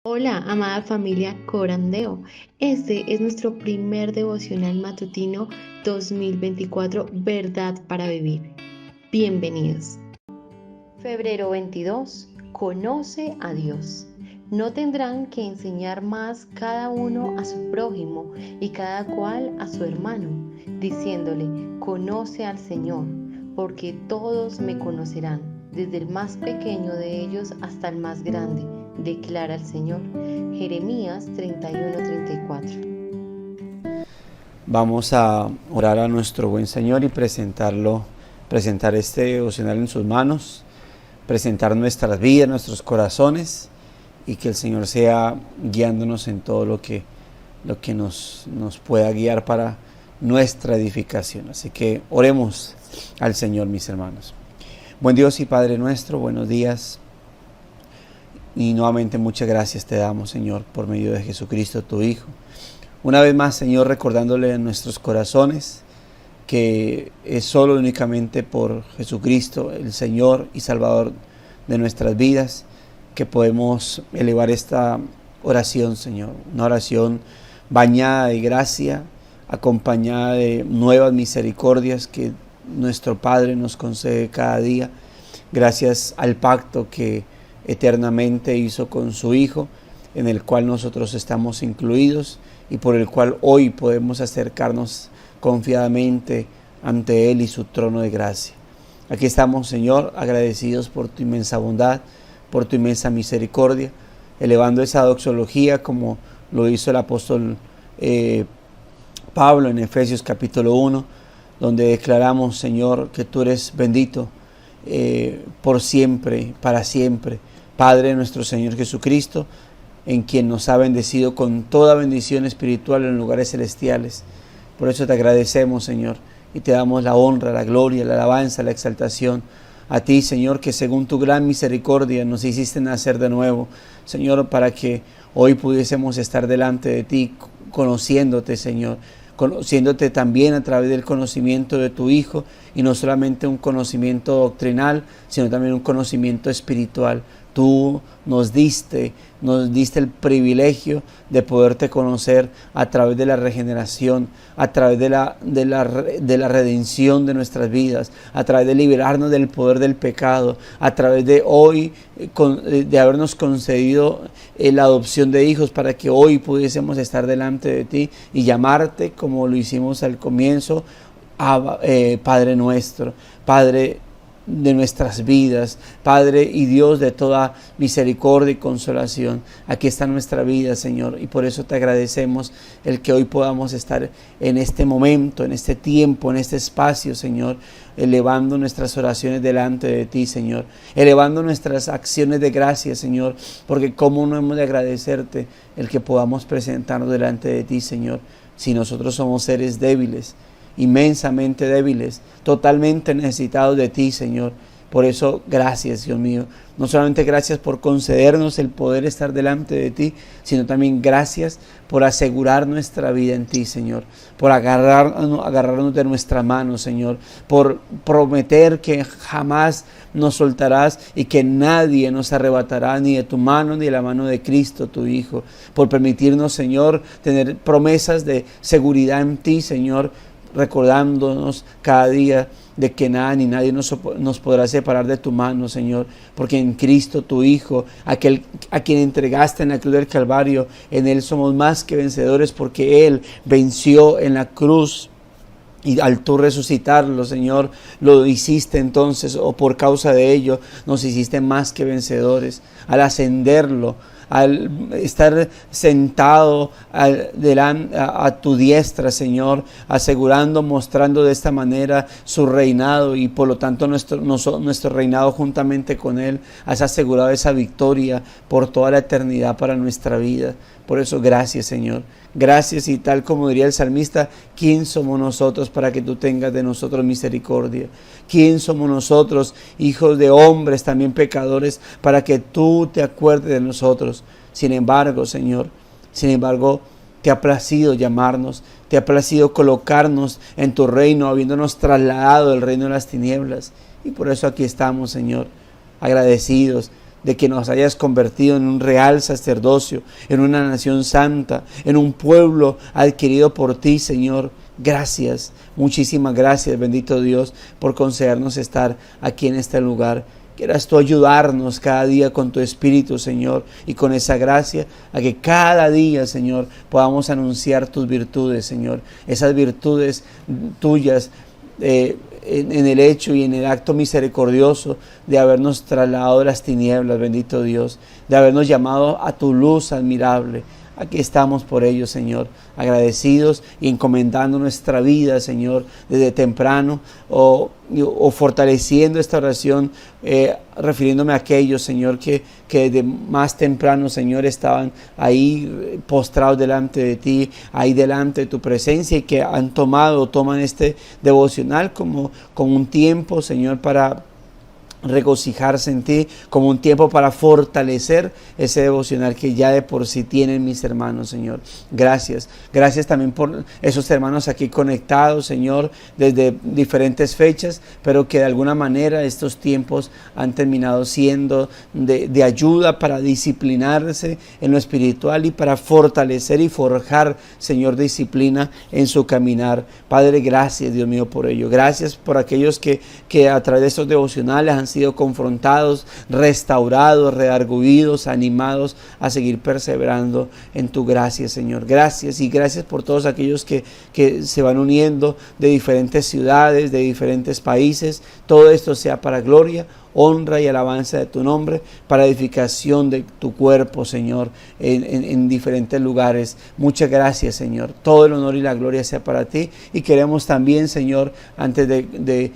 Hola, amada familia Corandeo. Este es nuestro primer devocional matutino 2024, Verdad para Vivir. Bienvenidos. Febrero 22. Conoce a Dios. No tendrán que enseñar más cada uno a su prójimo y cada cual a su hermano, diciéndole, conoce al Señor, porque todos me conocerán, desde el más pequeño de ellos hasta el más grande, declara el Señor. Jeremías 31:34. Vamos a orar a nuestro buen Señor y presentar este devocional en sus manos, presentar nuestras vidas, nuestros corazones, y que el Señor sea guiándonos en todo lo que nos pueda guiar para nuestra edificación. Así que oremos al Señor, mis hermanos. Buen Dios y Padre nuestro, buenos días. Y nuevamente muchas gracias te damos, Señor, por medio de Jesucristo, tu Hijo. Una vez más, Señor, recordándole en nuestros corazones que es solo y únicamente por Jesucristo, el Señor y Salvador de nuestras vidas, que podemos elevar esta oración, Señor. Una oración bañada de gracia, acompañada de nuevas misericordias que nuestro Padre nos concede cada día, gracias al pacto que eternamente hizo con su Hijo, en el cual nosotros estamos incluidos y por el cual hoy podemos acercarnos confiadamente ante Él y su trono de gracia. Aquí estamos, Señor, agradecidos por tu inmensa bondad, por tu inmensa misericordia, elevando esa doxología como lo hizo el apóstol Pablo en Efesios capítulo 1, donde declaramos, Señor, que tú eres bendito por siempre, para siempre, Padre nuestro Señor Jesucristo, en quien nos ha bendecido con toda bendición espiritual en lugares celestiales. Por eso te agradecemos, Señor, y te damos la honra, la gloria, la alabanza, la exaltación a ti, Señor, que según tu gran misericordia nos hiciste nacer de nuevo, Señor, para que hoy pudiésemos estar delante de ti, conociéndote, Señor, conociéndote también a través del conocimiento de tu Hijo, y no solamente un conocimiento doctrinal, sino también un conocimiento espiritual. Tú nos diste el privilegio de poderte conocer a través de la regeneración, a través de la redención de nuestras vidas, a través de liberarnos del poder del pecado, a través de hoy, de habernos concedido la adopción de hijos para que hoy pudiésemos estar delante de ti y llamarte como lo hicimos al comienzo, Padre nuestro, Padre de nuestras vidas, Padre y Dios de toda misericordia y consolación. Aquí está nuestra vida, Señor, y por eso te agradecemos el que hoy podamos estar en este momento, en este tiempo, en este espacio, Señor, elevando nuestras oraciones delante de ti, Señor, elevando nuestras acciones de gracia, Señor, porque cómo no hemos de agradecerte el que podamos presentarnos delante de ti, Señor, si nosotros somos seres débiles, inmensamente débiles, totalmente necesitados de ti, Señor. Por eso, gracias, Dios mío. No solamente gracias por concedernos el poder estar delante de ti, sino también gracias por asegurar nuestra vida en ti, Señor. Por agarrarnos de nuestra mano, Señor. Por prometer que jamás nos soltarás y que nadie nos arrebatará ni de tu mano ni de la mano de Cristo, tu Hijo. Por permitirnos, Señor, tener promesas de seguridad en ti, Señor, recordándonos cada día de que nada ni nadie nos podrá separar de tu mano, Señor, porque en Cristo tu Hijo, aquel a quien entregaste en la cruz del Calvario, en Él somos más que vencedores, porque Él venció en la cruz. Y al tú resucitarlo, Señor, lo hiciste entonces, o por causa de ello, nos hiciste más que vencedores. Al ascenderlo, al estar sentado a tu diestra, Señor, asegurando, mostrando de esta manera su reinado, y por lo tanto nuestro reinado juntamente con Él, has asegurado esa victoria por toda la eternidad para nuestra vida. Por eso, gracias, Señor. Gracias, y tal como diría el salmista, ¿quién somos nosotros para que tú tengas de nosotros misericordia? ¿Quién somos nosotros, hijos de hombres, también pecadores, para que tú te acuerdes de nosotros? Sin embargo, Señor, te ha placido llamarnos, te ha placido colocarnos en tu reino, habiéndonos trasladado del reino de las tinieblas. Y por eso aquí estamos, Señor, agradecidos de que nos hayas convertido en un real sacerdocio, en una nación santa, en un pueblo adquirido por ti, Señor. Gracias, muchísimas gracias, bendito Dios, por concedernos estar aquí en este lugar. Quieras tú ayudarnos cada día con tu Espíritu, Señor, y con esa gracia, a que cada día, Señor, podamos anunciar tus virtudes, Señor, esas virtudes tuyas, en el hecho y en el acto misericordioso de habernos trasladado de las tinieblas, bendito Dios, de habernos llamado a tu luz admirable. Aquí estamos por ello, Señor, agradecidos y encomendando nuestra vida, Señor, desde temprano, o fortaleciendo esta oración, refiriéndome a aquellos, Señor, que de más temprano, Señor, estaban ahí postrados delante de ti, ahí delante de tu presencia, y que han tomado o toman este devocional como un tiempo, Señor, para regocijarse en ti, como un tiempo para fortalecer ese devocional que ya de por sí tienen mis hermanos, Señor. Gracias también por esos hermanos aquí conectados, Señor, desde diferentes fechas, pero que de alguna manera estos tiempos han terminado siendo de ayuda para disciplinarse en lo espiritual y para fortalecer y forjar, Señor, disciplina en su caminar. Padre, gracias, Dios mío, por ello. Gracias por aquellos que a través de estos devocionales han sido confrontados, restaurados, redarguidos, animados a seguir perseverando en tu gracia, Señor. Gracias, y gracias por todos aquellos que se van uniendo de diferentes ciudades, de diferentes países. Todo esto sea para gloria, honra y alabanza de tu nombre, para edificación de tu cuerpo, Señor, en diferentes lugares. Muchas gracias, Señor. Todo el honor y la gloria sea para ti. Y queremos también, Señor, antes de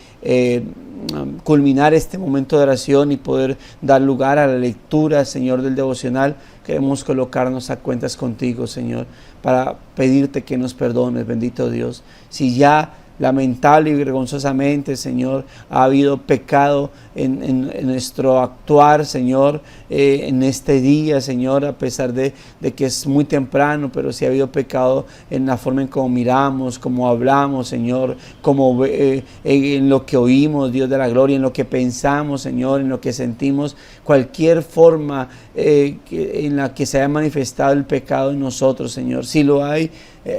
culminar este momento de oración y poder dar lugar a la lectura, Señor, del devocional, queremos colocarnos a cuentas contigo, Señor, para pedirte que nos perdones, bendito Dios. Si ya lamentable y vergonzosamente, Señor, ha habido pecado en nuestro actuar, Señor, en este día, Señor, a pesar de que es muy temprano, pero si ha habido pecado en la forma en cómo miramos, cómo hablamos, Señor, como en lo que oímos, Dios de la gloria, en lo que pensamos, Señor, en lo que sentimos, cualquier forma en la que se haya manifestado el pecado en nosotros, Señor. Si lo hay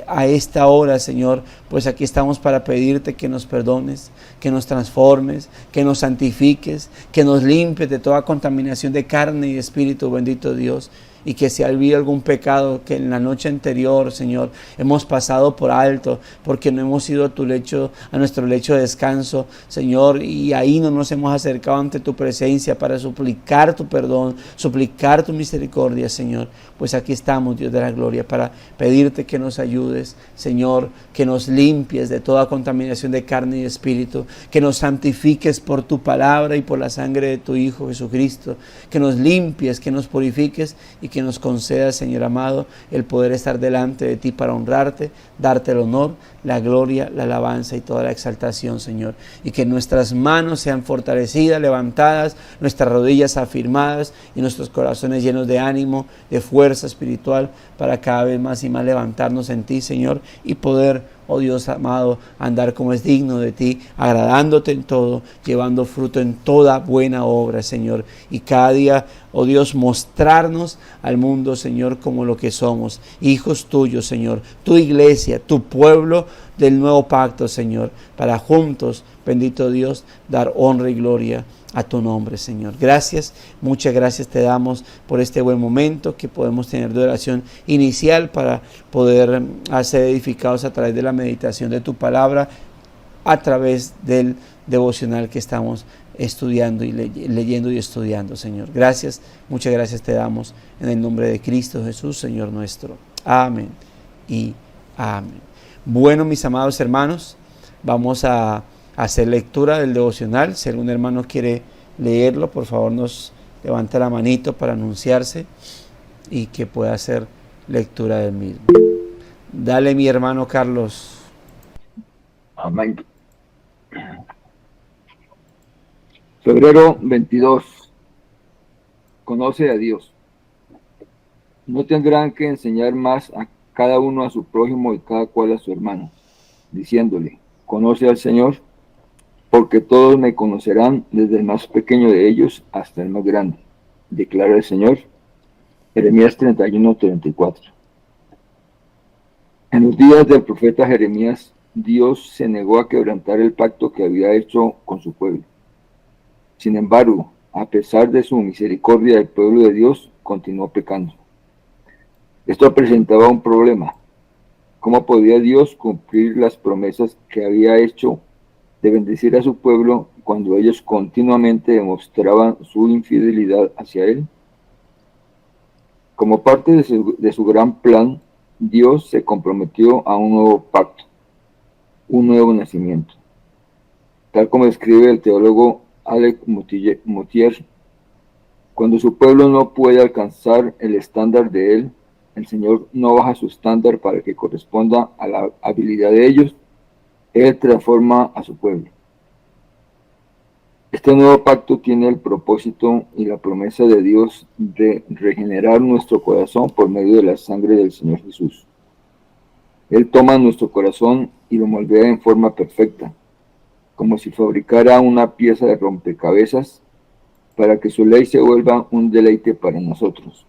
a esta hora, Señor, pues aquí estamos para pedirte que nos perdones, que nos transformes, que nos santifiques, que nos limpies de toda contaminación de carne y espíritu, bendito Dios. Y que si ha habido algún pecado que en la noche anterior, Señor, hemos pasado por alto, porque no hemos ido a nuestro lecho de descanso, Señor, y ahí no nos hemos acercado ante tu presencia para suplicar tu perdón, suplicar tu misericordia, Señor. Pues aquí estamos, Dios de la gloria, para pedirte que nos ayudes, Señor, que nos limpies de toda contaminación de carne y espíritu, que nos santifiques por tu palabra y por la sangre de tu Hijo Jesucristo, que nos limpies, que nos purifiques y que nos conceda, Señor amado, el poder estar delante de ti para honrarte, darte el honor, la gloria, la alabanza y toda la exaltación, Señor. Y que nuestras manos sean fortalecidas, levantadas, nuestras rodillas afirmadas y nuestros corazones llenos de ánimo, de fuerza espiritual, para cada vez más y más levantarnos en ti, Señor, y poder, oh Dios amado, andar como es digno de ti, agradándote en todo, llevando fruto en toda buena obra, Señor. Y cada día, oh Dios, mostrarnos al mundo, Señor, como lo que somos, hijos tuyos, Señor, tu iglesia, tu pueblo del nuevo pacto, Señor, para juntos, bendito Dios, dar honra y gloria a tu nombre, Señor. Gracias, muchas gracias te damos por este buen momento que podemos tener de oración inicial para poder ser edificados a través de la meditación de tu palabra, a través del devocional que estamos estudiando y leyendo y estudiando, Señor. Gracias, muchas gracias te damos en el nombre de Cristo Jesús, Señor nuestro. Amén y amén. Bueno, mis amados hermanos, vamos a hacer lectura del devocional. Si algún hermano quiere leerlo, por favor nos levanta la manito para anunciarse y que pueda hacer lectura del mismo. Dale, mi hermano Carlos. Amén. Febrero 22. Conoce a Dios. No tendrán que enseñar más a cada uno a su prójimo y cada cual a su hermano, diciéndole: conoce al Señor, porque todos me conocerán, desde el más pequeño de ellos hasta el más grande. declara el Señor. Jeremías 31:34. En los días del profeta Jeremías, Dios se negó a quebrantar el pacto que había hecho con su pueblo. Sin embargo, a pesar de su misericordia, el pueblo de Dios continuó pecando. Esto presentaba un problema. ¿Cómo podía Dios cumplir las promesas que había hecho de bendecir a su pueblo cuando ellos continuamente demostraban su infidelidad hacia Él? Como parte de su gran plan, Dios se comprometió a un nuevo pacto, un nuevo nacimiento. Tal como escribe el teólogo Alec Motyer, cuando su pueblo no puede alcanzar el estándar de Él, el Señor no baja su estándar para que corresponda a la habilidad de ellos. Él transforma a su pueblo. Este nuevo pacto tiene el propósito y la promesa de Dios de regenerar nuestro corazón por medio de la sangre del Señor Jesús. Él toma nuestro corazón y lo moldea en forma perfecta, como si fabricara una pieza de rompecabezas para que su ley se vuelva un deleite para nosotros.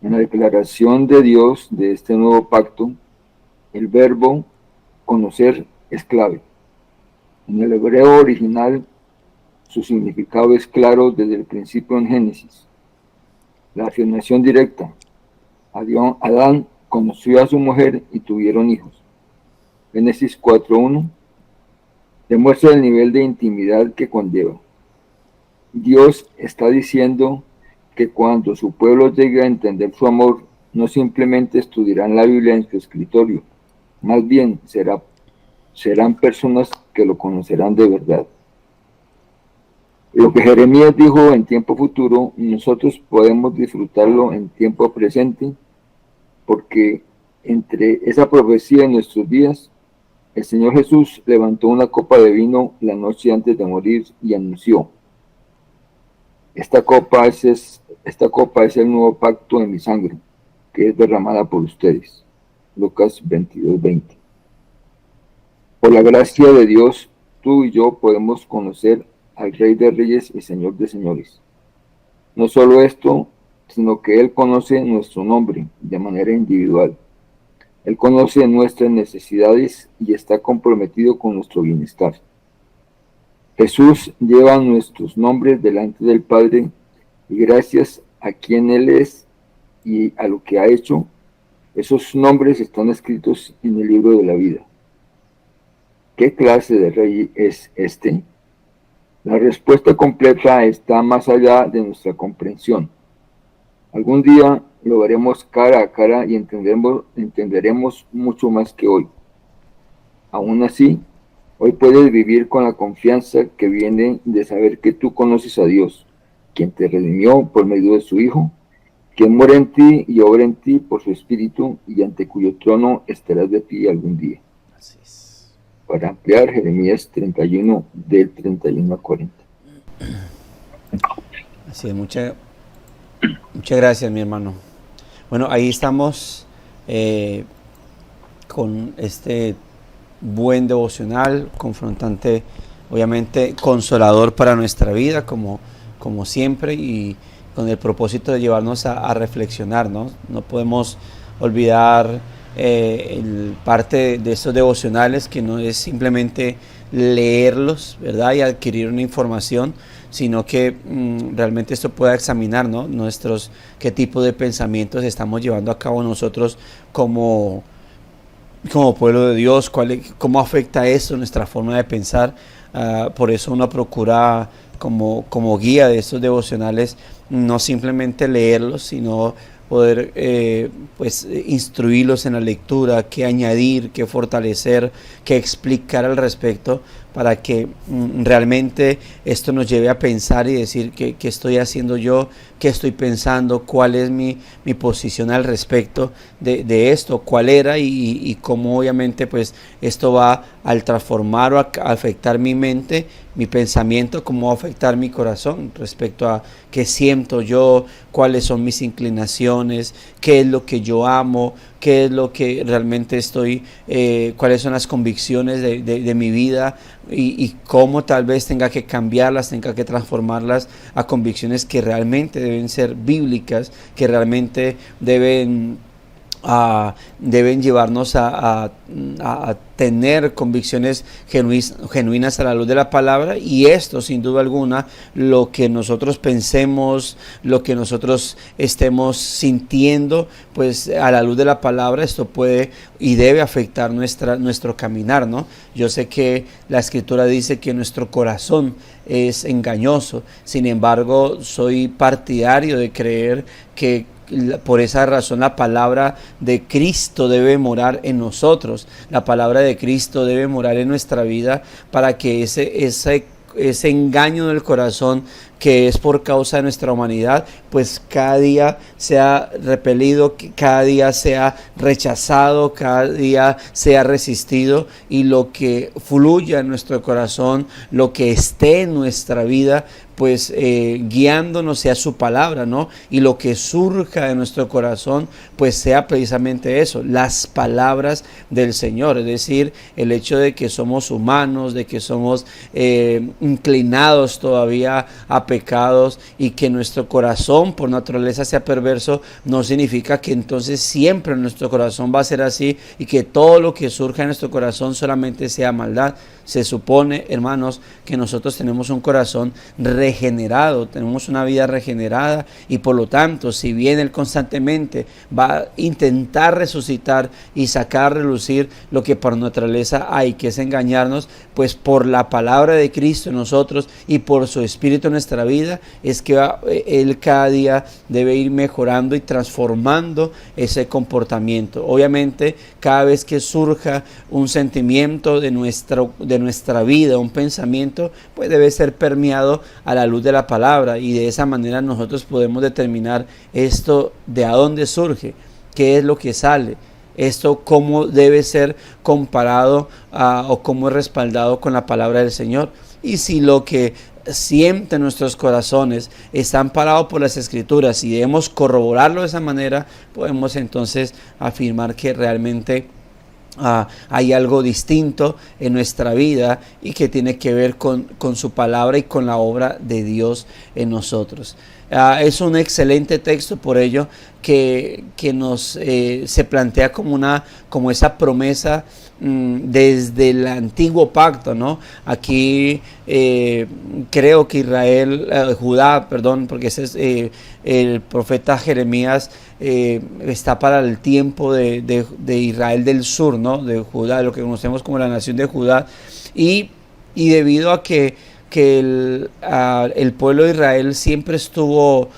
En la declaración de Dios de este nuevo pacto, el verbo conocer es clave. En el hebreo original, su significado es claro desde el principio en Génesis. La afirmación directa. Adán conoció a su mujer y tuvieron hijos. Génesis 4:1 demuestra el nivel de intimidad que conlleva. Dios está diciendo que cuando su pueblo llegue a entender su amor, no simplemente estudiarán la Biblia en su escritorio, más bien serán personas que lo conocerán de verdad. Lo que Jeremías dijo en tiempo futuro, nosotros podemos disfrutarlo en tiempo presente, porque entre esa profecía en nuestros días, el Señor Jesús levantó una copa de vino la noche antes de morir y anunció: esta copa es el nuevo pacto en mi sangre, que es derramada por ustedes. Lucas 22:20. Por la gracia de Dios, tú y yo podemos conocer al Rey de Reyes y Señor de Señores. No solo esto, sino que Él conoce nuestro nombre de manera individual. Él conoce nuestras necesidades y está comprometido con nuestro bienestar. Jesús lleva nuestros nombres delante del Padre y gracias a quien Él es y a lo que ha hecho, esos nombres están escritos en el libro de la vida. ¿Qué clase de rey es este? La respuesta completa está más allá de nuestra comprensión. Algún día lo veremos cara a cara y entenderemos mucho más que hoy. Aún así, hoy puedes vivir con la confianza que viene de saber que tú conoces a Dios, quien te redimió por medio de su Hijo, quien mora en ti y obra en ti por su Espíritu y ante cuyo trono estarás de pie algún día. Así es. Para ampliar, Jeremías 31, del 31 al 40. Así es, muchas gracias, mi hermano. Bueno, ahí estamos con este buen devocional, confrontante, obviamente consolador para nuestra vida, como siempre, y con el propósito de llevarnos a reflexionar, ¿no? No podemos olvidar parte de estos devocionales, que no es simplemente leerlos, ¿verdad?, y adquirir una información, sino que realmente esto pueda examinar, ¿no?, qué tipo de pensamientos estamos llevando a cabo nosotros como pueblo de Dios, cómo afecta eso nuestra forma de pensar. Por eso uno procura como guía de estos devocionales no simplemente leerlos, sino poder instruirlos en la lectura, qué añadir, qué fortalecer, qué explicar al respecto, para que realmente esto nos lleve a pensar y decir qué estoy haciendo yo, qué estoy pensando, cuál es mi posición al respecto de esto, cuál era y cómo obviamente pues esto va al transformar o a afectar mi mente, mi pensamiento, cómo va a afectar mi corazón respecto a qué siento yo, cuáles son mis inclinaciones, qué es lo que yo amo, qué es lo que realmente estoy, cuáles son las convicciones de mi vida y cómo tal vez tenga que cambiarlas, tenga que transformarlas a convicciones que realmente deben ser bíblicas, que realmente deben llevarnos a tener convicciones genuinas a la luz de la palabra. Y esto, sin duda alguna, lo que nosotros pensemos, lo que nosotros estemos sintiendo, pues a la luz de la palabra, esto puede y debe afectar nuestro caminar, ¿no? Yo sé que la Escritura dice que nuestro corazón es engañoso, sin embargo, soy partidario de creer que por esa razón la palabra de Cristo debe morar en nosotros. La palabra de Cristo debe morar en nuestra vida para que ese engaño del corazón, que es por causa de nuestra humanidad, pues cada día sea repelido, cada día sea rechazado, cada día sea resistido, y lo que fluya en nuestro corazón, lo que esté en nuestra vida, pues guiándonos sea su palabra, ¿no? Y lo que surja de nuestro corazón, pues sea precisamente eso, las palabras del Señor. Es decir, el hecho de que somos humanos, de que somos inclinados todavía a pecados, y que nuestro corazón por naturaleza sea perverso, no significa que entonces siempre nuestro corazón va a ser así y que todo lo que surja en nuestro corazón solamente sea maldad. Se supone, hermanos, que nosotros tenemos un corazón regenerado, tenemos una vida regenerada, y por lo tanto, si bien Él constantemente va a intentar resucitar y sacar a relucir lo que por naturaleza hay, que es engañarnos, pues por la palabra de Cristo en nosotros y por su Espíritu en nuestra vida, es que Él cada día debe ir mejorando y transformando ese comportamiento. Obviamente, cada vez que surja un sentimiento de nuestra vida, un pensamiento, pues debe ser permeado a la luz de la palabra, y de esa manera nosotros podemos determinar esto de a dónde surge, qué es lo que sale, esto cómo debe ser comparado o cómo es respaldado con la palabra del Señor. Y si lo que sienten nuestros corazones están parados por las Escrituras y debemos corroborarlo de esa manera, podemos entonces afirmar que realmente hay algo distinto en nuestra vida y que tiene que ver con su palabra y con la obra de Dios en nosotros. Es un excelente texto, por ello que nos se plantea como esa promesa desde el antiguo pacto, ¿no? Aquí creo que Judá, porque ese es el profeta Jeremías, está para el tiempo de Israel del sur, ¿no? De Judá, lo que conocemos como la nación de Judá, y debido a que el pueblo de Israel siempre estuvo,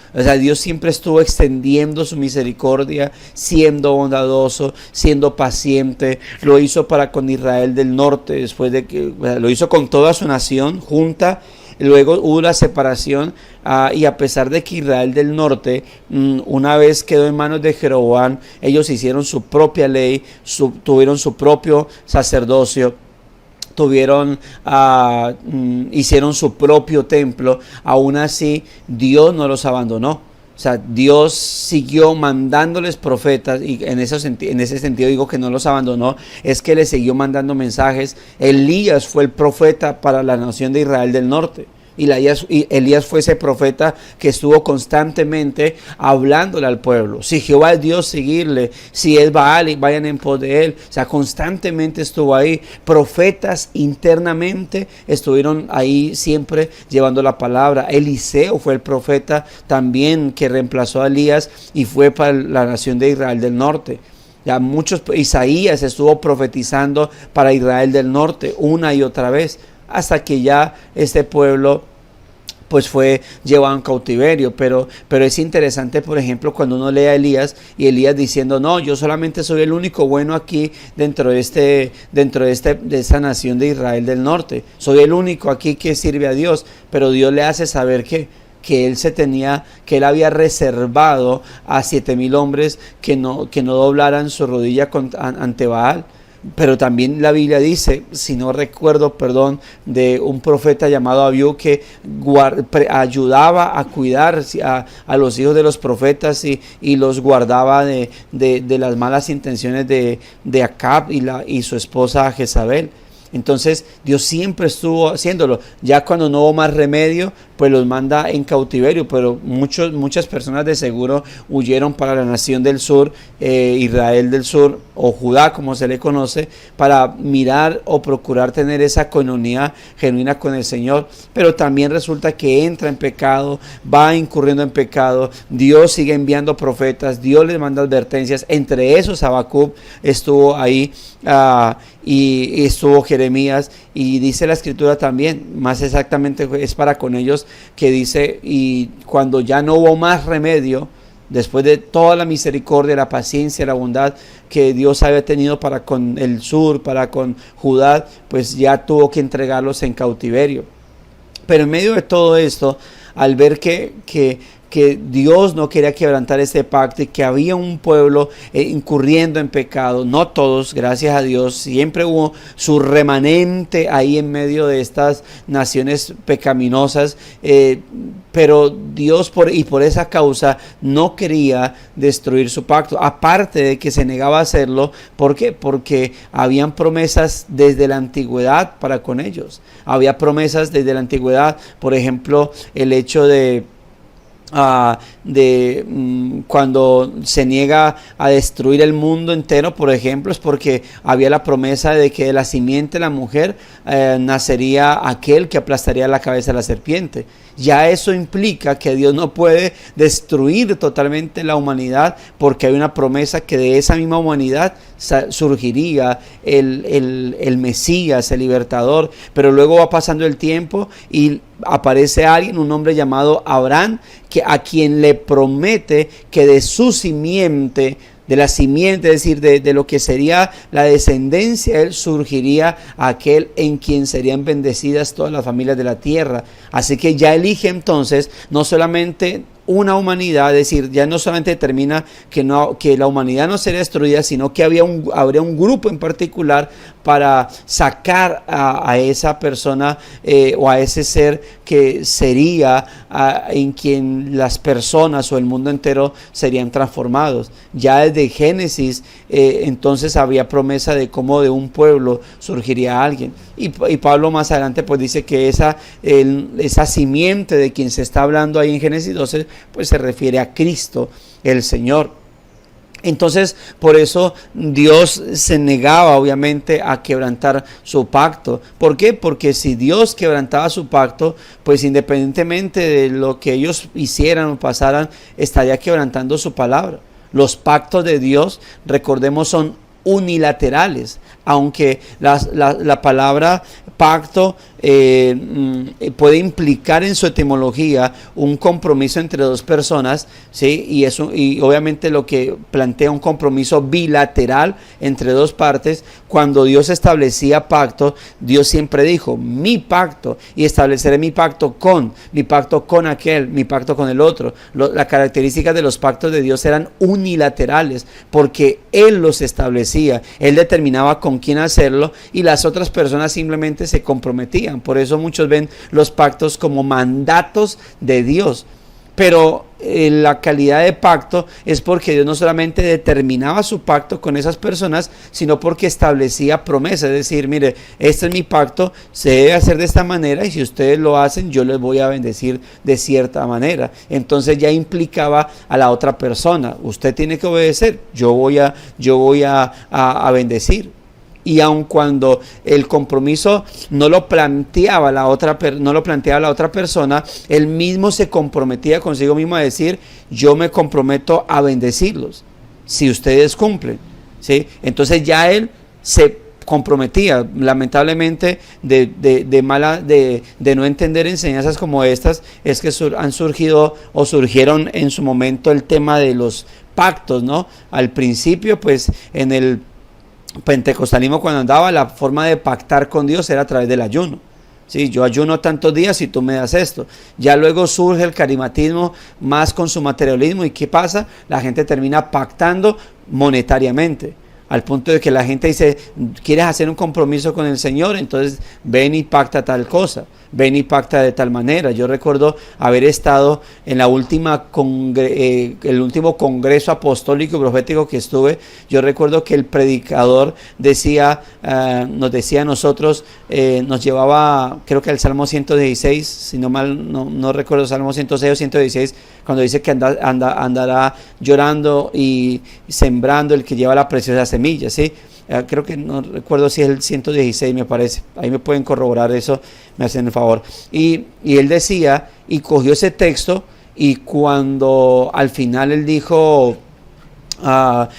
Dios siempre estuvo extendiendo su misericordia, siendo bondadoso, siendo paciente. Lo hizo para con Israel del norte, después de que lo hizo con toda su nación junta. Luego hubo la separación, y a pesar de que Israel del norte una vez quedó en manos de Jeroboam, ellos hicieron su propia ley, tuvieron su propio sacerdocio, hicieron su propio templo. Aún así Dios no los abandonó. Dios siguió mandándoles profetas, y en ese sentido digo que no los abandonó, es que les siguió mandando mensajes. Elías fue el profeta para la nación de Israel del norte. Y Elías fue ese profeta que estuvo constantemente hablándole al pueblo. Si Jehová es Dios, seguirle. Si es Baal, vayan en pos de él. Constantemente estuvo ahí. Profetas internamente estuvieron ahí siempre llevando la palabra. Eliseo fue el profeta también que reemplazó a Elías y fue para la nación de Israel del norte. Isaías estuvo profetizando para Israel del norte una y otra vez, hasta que ya este pueblo pues fue llevado en cautiverio. Pero es interesante, por ejemplo, cuando uno lee a Elías, y Elías diciendo: no, yo solamente soy el único bueno aquí dentro de esta nación de Israel del norte, soy el único aquí que sirve a Dios. Pero Dios le hace saber que él había reservado a 7,000 hombres que no doblaran su rodilla ante Baal. Pero también la Biblia dice, si no recuerdo, perdón, de un profeta llamado Abiú que ayudaba a cuidar a los hijos de los profetas y los guardaba de las malas intenciones de Acab y su esposa Jezabel. Entonces Dios siempre estuvo haciéndolo. Ya cuando no hubo más remedio, pues los manda en cautiverio, pero muchas personas de seguro huyeron para la nación del sur, Israel del sur, o Judá como se le conoce, para mirar o procurar tener esa coinonía genuina con el Señor. Pero también resulta que entra en pecado, va incurriendo en pecado, Dios sigue enviando profetas, Dios les manda advertencias, entre esos Habacuc estuvo ahí, y estuvo Jeremías, y dice la escritura también, más exactamente es para con ellos, que dice, y cuando ya no hubo más remedio, después de toda la misericordia, la paciencia, la bondad que Dios había tenido para con el sur, para con Judá, pues ya tuvo que entregarlos en cautiverio. Pero en medio de todo esto, al ver que Dios no quería quebrantar este pacto y que había un pueblo incurriendo en pecado, no todos, gracias a Dios, siempre hubo su remanente ahí en medio de estas naciones pecaminosas, pero Dios por esa causa no quería destruir su pacto, aparte de que se negaba a hacerlo. ¿Por qué? Porque habían promesas desde la antigüedad para con ellos, había promesas desde la antigüedad, por ejemplo, el hecho de cuando se niega a destruir el mundo entero, por ejemplo, es porque había la promesa de que de la simiente de la mujer nacería aquel que aplastaría la cabeza de la serpiente. Ya eso implica que Dios no puede destruir totalmente la humanidad, porque hay una promesa que de esa misma humanidad surgiría el Mesías, el libertador. Pero luego va pasando el tiempo y aparece alguien, un hombre llamado Abraham, a quien le promete que de su simiente, de la simiente, es decir, de lo que sería la descendencia, él surgiría aquel en quien serían bendecidas todas las familias de la tierra. Así que ya elige entonces no solamente una humanidad, es decir, ya no solamente determina que la humanidad no sería destruida, sino que habría un grupo en particular para sacar a esa persona o a ese ser que sería en quien las personas o el mundo entero serían transformados. Ya desde Génesis entonces había promesa de cómo de un pueblo surgiría alguien, y Pablo más adelante pues dice que esa simiente de quien se está hablando ahí en Génesis 12 pues se refiere a Cristo el Señor. Entonces, por eso Dios se negaba obviamente a quebrantar su pacto. ¿Por qué? Porque si Dios quebrantaba su pacto, pues independientemente de lo que ellos hicieran o pasaran, estaría quebrantando su palabra. Los pactos de Dios, recordemos, son unilaterales, aunque la palabra pacto puede implicar en su etimología un compromiso entre dos personas, ¿sí? Y obviamente lo que plantea un compromiso bilateral entre dos partes. Cuando Dios establecía pacto, Dios siempre dijo mi pacto, y estableceré mi pacto con aquel, mi pacto con el otro. Las características de los pactos de Dios eran unilaterales porque Él los establecía, Él determinaba con quién hacerlo y las otras personas simplemente se comprometían. Por eso muchos ven los pactos como mandatos de Dios. Pero la calidad de pacto es porque Dios no solamente determinaba su pacto con esas personas, sino porque establecía promesas. Es decir, mire, este es mi pacto, se debe hacer de esta manera, y si ustedes lo hacen, yo les voy a bendecir de cierta manera. Entonces ya implicaba a la otra persona: usted tiene que obedecer, yo voy a bendecir. Y aun cuando el compromiso no lo planteaba la otra persona, él mismo se comprometía consigo mismo a decir: yo me comprometo a bendecirlos si ustedes cumplen, ¿sí? Entonces ya él se comprometía. Lamentablemente de no entender enseñanzas como estas es que han surgido o surgieron en su momento el tema de los pactos, ¿no? Al principio, pues en el pentecostalismo, cuando andaba, la forma de pactar con Dios era a través del ayuno. Sí, yo ayuno tantos días y tú me das esto. Ya luego surge el carismatismo más con su materialismo, y ¿qué pasa? La gente termina pactando monetariamente. al punto de que la gente dice, ¿quieres hacer un compromiso con el Señor? Entonces ven y pacta tal cosa, ven y pacta de tal manera. Yo recuerdo haber estado en la el último congreso apostólico y profético que estuve. Yo recuerdo que el predicador nos decía a nosotros, nos llevaba, creo que al Salmo 116, si no mal, no recuerdo, Salmo 106 o 116, cuando dice que andará llorando y sembrando el que lleva la preciosa semilla, ¿sí? Creo que no recuerdo si es el 116, me parece. Ahí me pueden corroborar eso, me hacen el favor. Y él decía, y cogió ese texto, y cuando al final él dijo,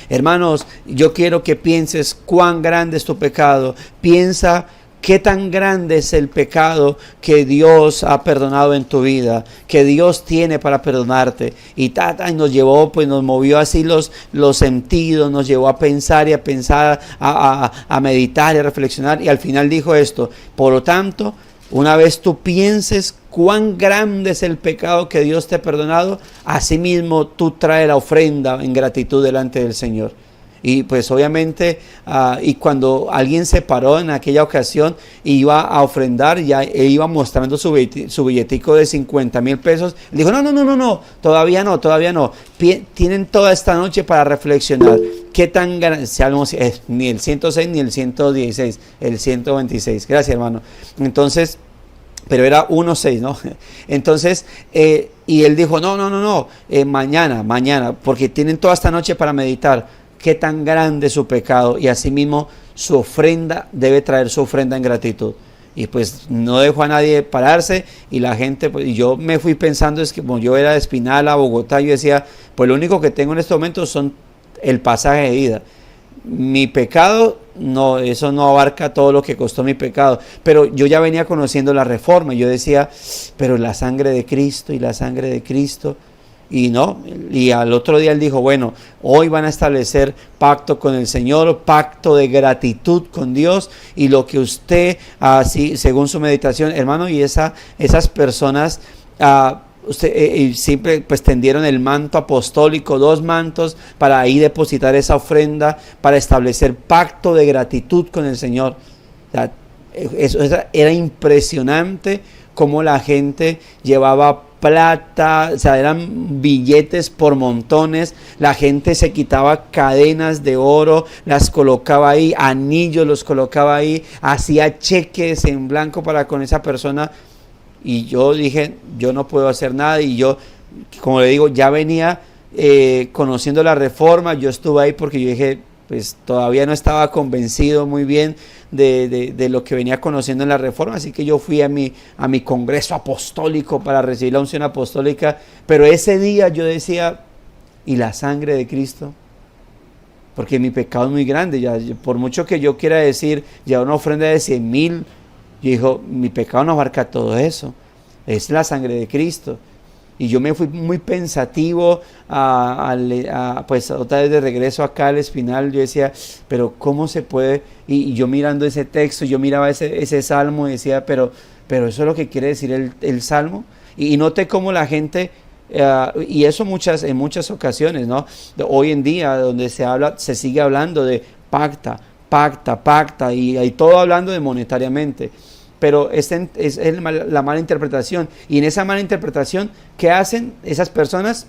hermanos, yo quiero que pienses cuán grande es tu pecado. Piensa qué tan grande es el pecado que Dios ha perdonado en tu vida, que Dios tiene para perdonarte. Y nos llevó, pues nos movió así los sentidos, nos llevó a pensar y a pensar, a meditar y a reflexionar. Y al final dijo esto: por lo tanto, una vez tú pienses cuán grande es el pecado que Dios te ha perdonado, asimismo tú traes la ofrenda en gratitud delante del Señor. Y pues obviamente, y cuando alguien se paró en aquella ocasión y iba a ofrendar, ya iba mostrando su billetico de 50,000 pesos, dijo, no, todavía no. Tienen toda esta noche para reflexionar. ¿Qué tan grande? Ni el 106 ni el 116, el 126. Gracias, hermano. Entonces, pero era 1.6, ¿no? Entonces, y él dijo, no, mañana, porque tienen toda esta noche para meditar. Qué tan grande es su pecado, y asimismo su ofrenda debe traer su ofrenda en gratitud. Y pues no dejó a nadie pararse, y la gente, pues, y yo me fui pensando, es que como yo era de Espinal a Bogotá, yo decía, pues lo único que tengo en este momento son el pasaje de ida. Mi pecado, no, eso no abarca todo lo que costó mi pecado, pero yo ya venía conociendo la reforma, y yo decía, pero la sangre de Cristo y la sangre de Cristo. Y no, y al otro día él dijo, bueno, hoy van a establecer pacto con el Señor, pacto de gratitud con Dios, y lo que usted, así según su meditación, hermano, y esas personas, siempre pues tendieron el manto apostólico, 2 mantos, para ahí depositar esa ofrenda, para establecer pacto de gratitud con el Señor. O sea, eso era impresionante cómo la gente llevaba plata, o sea, eran billetes por montones, la gente se quitaba cadenas de oro, las colocaba ahí, anillos los colocaba ahí, hacía cheques en blanco para con esa persona, y yo dije, yo no puedo hacer nada, y yo, como le digo, ya venía conociendo la reforma, yo estuve ahí porque yo dije, pues todavía no estaba convencido muy bien de lo que venía conociendo en la reforma, así que yo fui a mi congreso apostólico para recibir la unción apostólica, pero ese día yo decía, ¿y la sangre de Cristo? Porque mi pecado es muy grande, ya, por mucho que yo quiera decir, ya una ofrenda de 100,000, yo digo, mi pecado no abarca todo eso, es la sangre de Cristo. Y yo me fui muy pensativo, pues otra vez de regreso acá al Espinal, yo decía, pero ¿cómo se puede? Y yo mirando ese texto, yo miraba ese salmo y decía, pero eso es lo que quiere decir el salmo. Y noté cómo la gente, y eso en muchas ocasiones, ¿no? Hoy en día, donde se sigue hablando de pacta, y todo hablando de monetariamente. Pero es la mala interpretación. Y en esa mala interpretación, ¿qué hacen esas personas?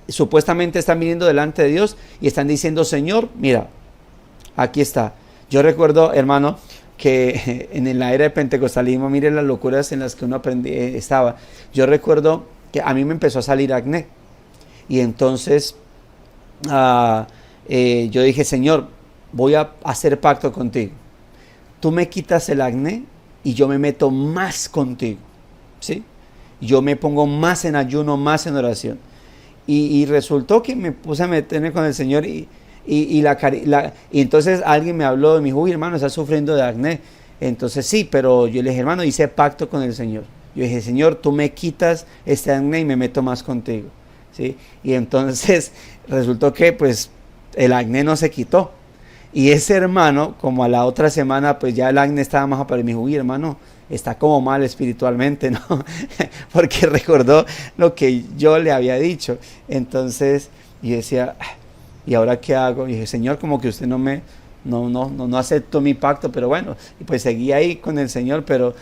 Supuestamente están viniendo delante de Dios y están diciendo, Señor, mira, aquí está. Yo recuerdo, hermano, que en la era de pentecostalismo, miren las locuras en las que uno estaba. Yo recuerdo que a mí me empezó a salir acné. Y entonces yo dije, Señor, voy a hacer pacto contigo. Tú me quitas el acné y yo me meto más contigo, ¿sí? Yo me pongo más en ayuno, más en oración. Y resultó que me puse a meterme con el Señor y entonces alguien me habló de mi uy, hermano, estás sufriendo de acné. Entonces sí, pero yo le dije, hermano, hice pacto con el Señor. Yo dije, Señor, tú me quitas este acné y me meto más contigo, ¿sí? Y entonces resultó que pues el acné no se quitó. Y ese hermano, como a la otra semana, pues ya el acné estaba más aparecido. Me dijo, uy, hermano, está como mal espiritualmente, ¿no? Porque recordó lo que yo le había dicho. Entonces, yo decía, ¿y ahora qué hago? Y dije, Señor, como que usted no aceptó mi pacto, pero bueno, y pues seguí ahí con el Señor, pero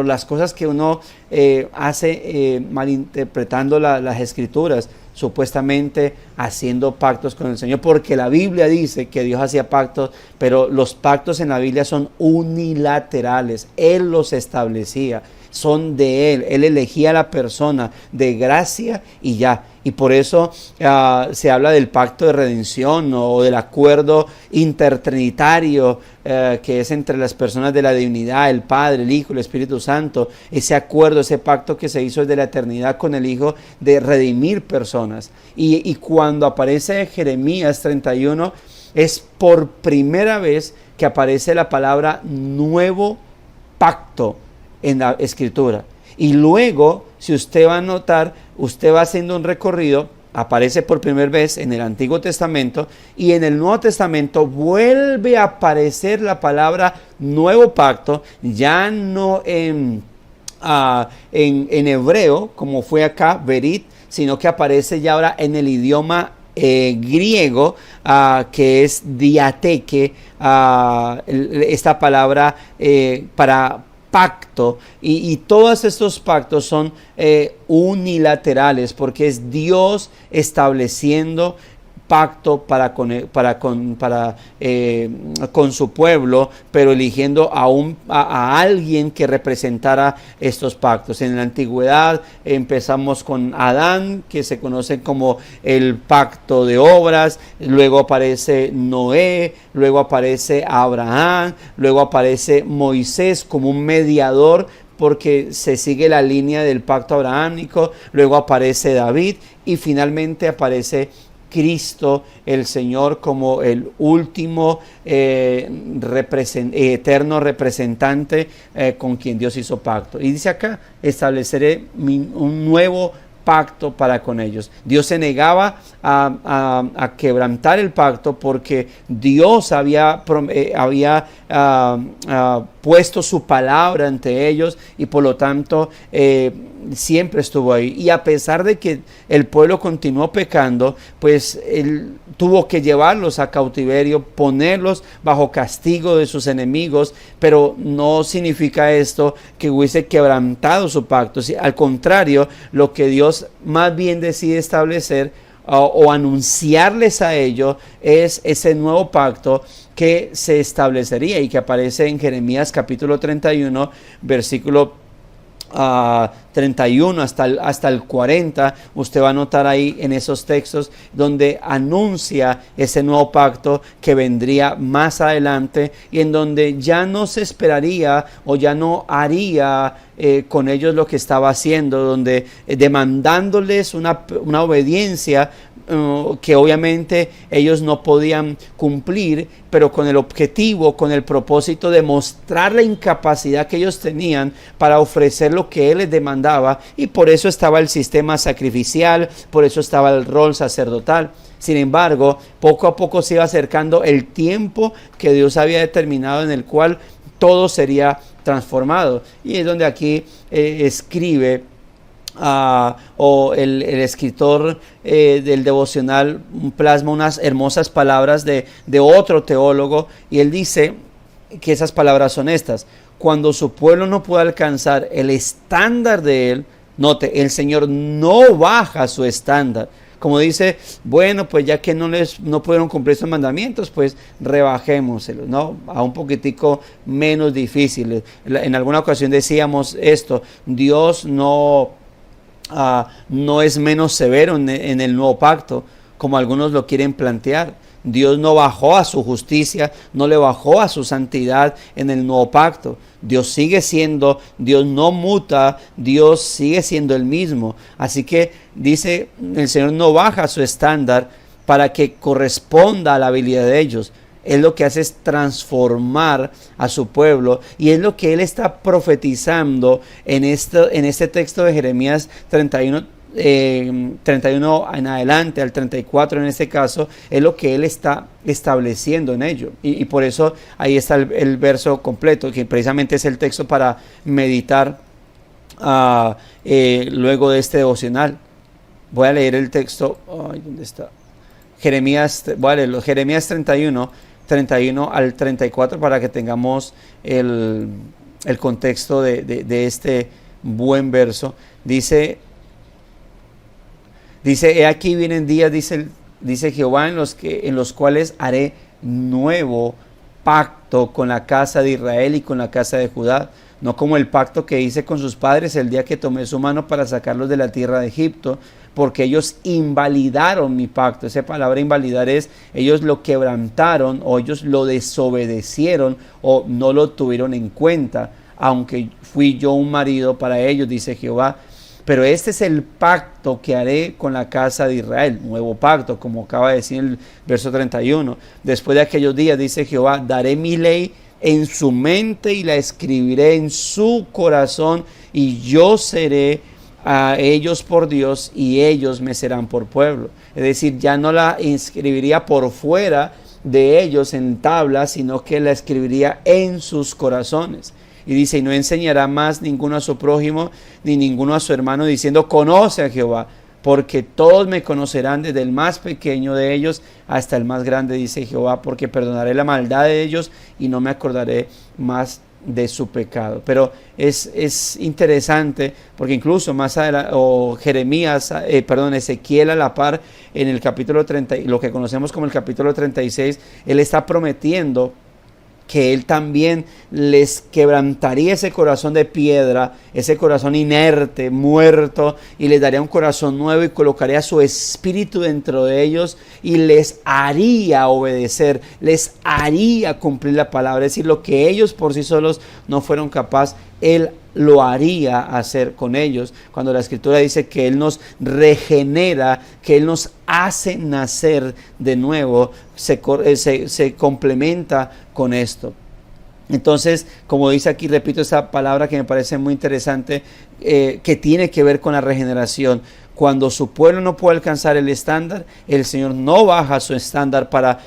las cosas que uno hace malinterpretando las Escrituras, supuestamente haciendo pactos con el Señor, porque la Biblia dice que Dios hacía pactos, pero los pactos en la Biblia son unilaterales, Él los establecía, son de Él elegía a la persona de gracia y ya. Y por eso se habla del pacto de redención o del acuerdo intertrinitario que es entre las personas de la divinidad, el Padre, el Hijo, el Espíritu Santo. Ese acuerdo, ese pacto que se hizo desde la eternidad con el Hijo de redimir personas. Y cuando aparece Jeremías 31, es por primera vez que aparece la palabra nuevo pacto en la Escritura. Y luego, si usted va a notar, usted va haciendo un recorrido, aparece por primera vez en el Antiguo Testamento y en el Nuevo Testamento vuelve a aparecer la palabra nuevo pacto, ya no en hebreo, como fue acá, berit, sino que aparece ya ahora en el idioma griego, que es diateke, esta palabra para pacto, y todos estos pactos son unilaterales, porque es Dios estableciendo pacto con su pueblo, pero eligiendo a alguien que representara estos pactos. En la antigüedad empezamos con Adán, que se conoce como el pacto de obras, luego aparece Noé, luego aparece Abraham, luego aparece Moisés como un mediador, porque se sigue la línea del pacto abrahámico, luego aparece David y finalmente aparece Cristo, el Señor, como el último eterno representante con quien Dios hizo pacto. Y dice acá, estableceré un nuevo pacto para con ellos. Dios se negaba a quebrantar el pacto porque Dios había puesto su palabra ante ellos y por lo tanto siempre estuvo ahí. Y a pesar de que el pueblo continuó pecando, pues Él tuvo que llevarlos a cautiverio, ponerlos bajo castigo de sus enemigos, pero no significa esto que hubiese quebrantado su pacto. Al contrario, lo que Dios más bien decide establecer o anunciarles a ellos es ese nuevo pacto que se establecería y que aparece en Jeremías capítulo 31, versículo 31 hasta el 40. Usted va a notar ahí en esos textos donde anuncia ese nuevo pacto que vendría más adelante y en donde ya no se esperaría o ya no haría con ellos lo que estaba haciendo, donde demandándoles una obediencia que obviamente ellos no podían cumplir, pero con el objetivo, con el propósito de mostrar la incapacidad que ellos tenían para ofrecer lo que Él les demandaba, y por eso estaba el sistema sacrificial, por eso estaba el rol sacerdotal. Sin embargo, poco a poco se iba acercando el tiempo que Dios había determinado en el cual todo sería transformado, y es donde aquí escribe o el escritor del devocional plasma unas hermosas palabras de otro teólogo, y él dice que esas palabras son estas: cuando su pueblo no puede alcanzar el estándar de Él, note, el Señor no baja su estándar. Como dice, bueno, pues ya que no pudieron cumplir estos mandamientos, pues rebajémoselos, ¿no? A un poquitico menos difíciles. En alguna ocasión decíamos esto: Dios no es menos severo en el nuevo pacto, como algunos lo quieren plantear. Dios no bajó a su justicia, no le bajó a su santidad en el nuevo pacto. Dios sigue siendo, Dios no muta, Dios sigue siendo el mismo. Así que dice, el Señor no baja su estándar para que corresponda a la habilidad de ellos. Él lo que hace es transformar a su pueblo, y es lo que Él está profetizando en este texto de Jeremías 31 en adelante, al 34 en este caso, es lo que Él está estableciendo en ello. Y por eso ahí está el verso completo, que precisamente es el texto para meditar luego de este devocional. Voy a leer el texto. ¿Dónde está? Jeremías 31 al 34 para que tengamos el contexto de este buen verso. Dice, he aquí vienen días, dice Jehová, en los cuales haré nuevo pacto con la casa de Israel y con la casa de Judá, no como el pacto que hice con sus padres el día que tomé su mano para sacarlos de la tierra de Egipto, porque ellos invalidaron mi pacto. Esa palabra invalidar es, ellos lo quebrantaron o ellos lo desobedecieron o no lo tuvieron en cuenta, aunque fui yo un marido para ellos, dice Jehová. Pero este es el pacto que haré con la casa de Israel, nuevo pacto, como acaba de decir el verso 31. Después de aquellos días, dice Jehová, daré mi ley en su mente y la escribiré en su corazón, y yo seré a ellos por Dios y ellos me serán por pueblo. Es decir, ya no la inscribiría por fuera de ellos en tablas, sino que la escribiría en sus corazones. Y dice, y no enseñará más ninguno a su prójimo, ni ninguno a su hermano, diciendo, conoce a Jehová, porque todos me conocerán, desde el más pequeño de ellos hasta el más grande, dice Jehová, porque perdonaré la maldad de ellos y no me acordaré más de su pecado. Pero es interesante, porque incluso más adelante, Ezequiel a la par, en el capítulo 30, lo que conocemos como el capítulo 36, él está prometiendo que él también les quebrantaría ese corazón de piedra, ese corazón inerte, muerto, y les daría un corazón nuevo y colocaría su espíritu dentro de ellos y les haría obedecer, les haría cumplir la palabra. Es decir, lo que ellos por sí solos no fueron capaces, él lo haría hacer con ellos. Cuando la Escritura dice que él nos regenera, que él nos hace nacer de nuevo, se complementa con esto. Entonces, como dice aquí, repito esa palabra que me parece muy interesante, que tiene que ver con la regeneración. Cuando su pueblo no puede alcanzar el estándar, el Señor no baja su estándar para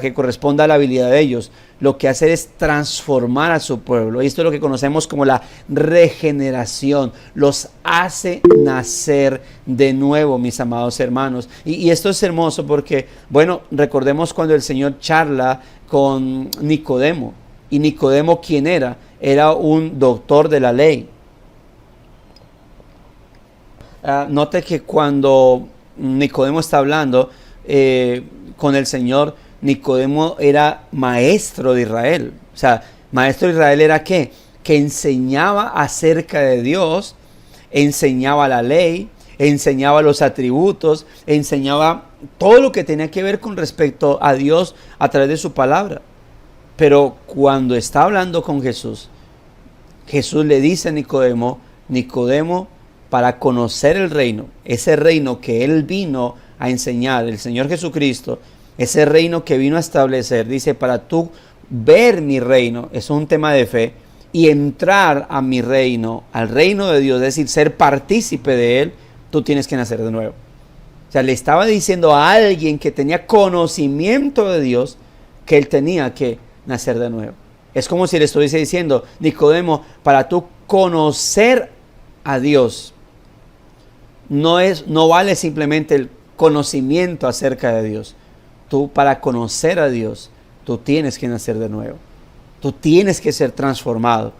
que corresponda a la habilidad de ellos. Lo que hace es transformar a su pueblo. Y esto es lo que conocemos como la regeneración. Los hace nacer de nuevo, mis amados hermanos. Y esto es hermoso porque, bueno, recordemos cuando el Señor charla con Nicodemo. Y Nicodemo, ¿quién era? Era un doctor de la ley. Note que cuando Nicodemo está hablando con el Señor, Nicodemo era maestro de Israel. O sea, maestro de Israel era ¿qué? Que enseñaba acerca de Dios, enseñaba la ley, enseñaba los atributos, enseñaba todo lo que tenía que ver con respecto a Dios a través de su palabra. Pero cuando está hablando con Jesús, Jesús le dice a Nicodemo, para conocer el reino, ese reino que Él vino a enseñar, el Señor Jesucristo, ese reino que vino a establecer, dice, para tú ver mi reino, es un tema de fe, y entrar a mi reino, al reino de Dios, es decir, ser partícipe de Él, tú tienes que nacer de nuevo. O sea, le estaba diciendo a alguien que tenía conocimiento de Dios, que él tenía que nacer de nuevo. Es como si le estuviese diciendo, Nicodemo, para tú conocer a Dios, no vale simplemente el conocimiento acerca de Dios. Tú, para conocer a Dios, tú tienes que nacer de nuevo. Tú tienes que ser transformado.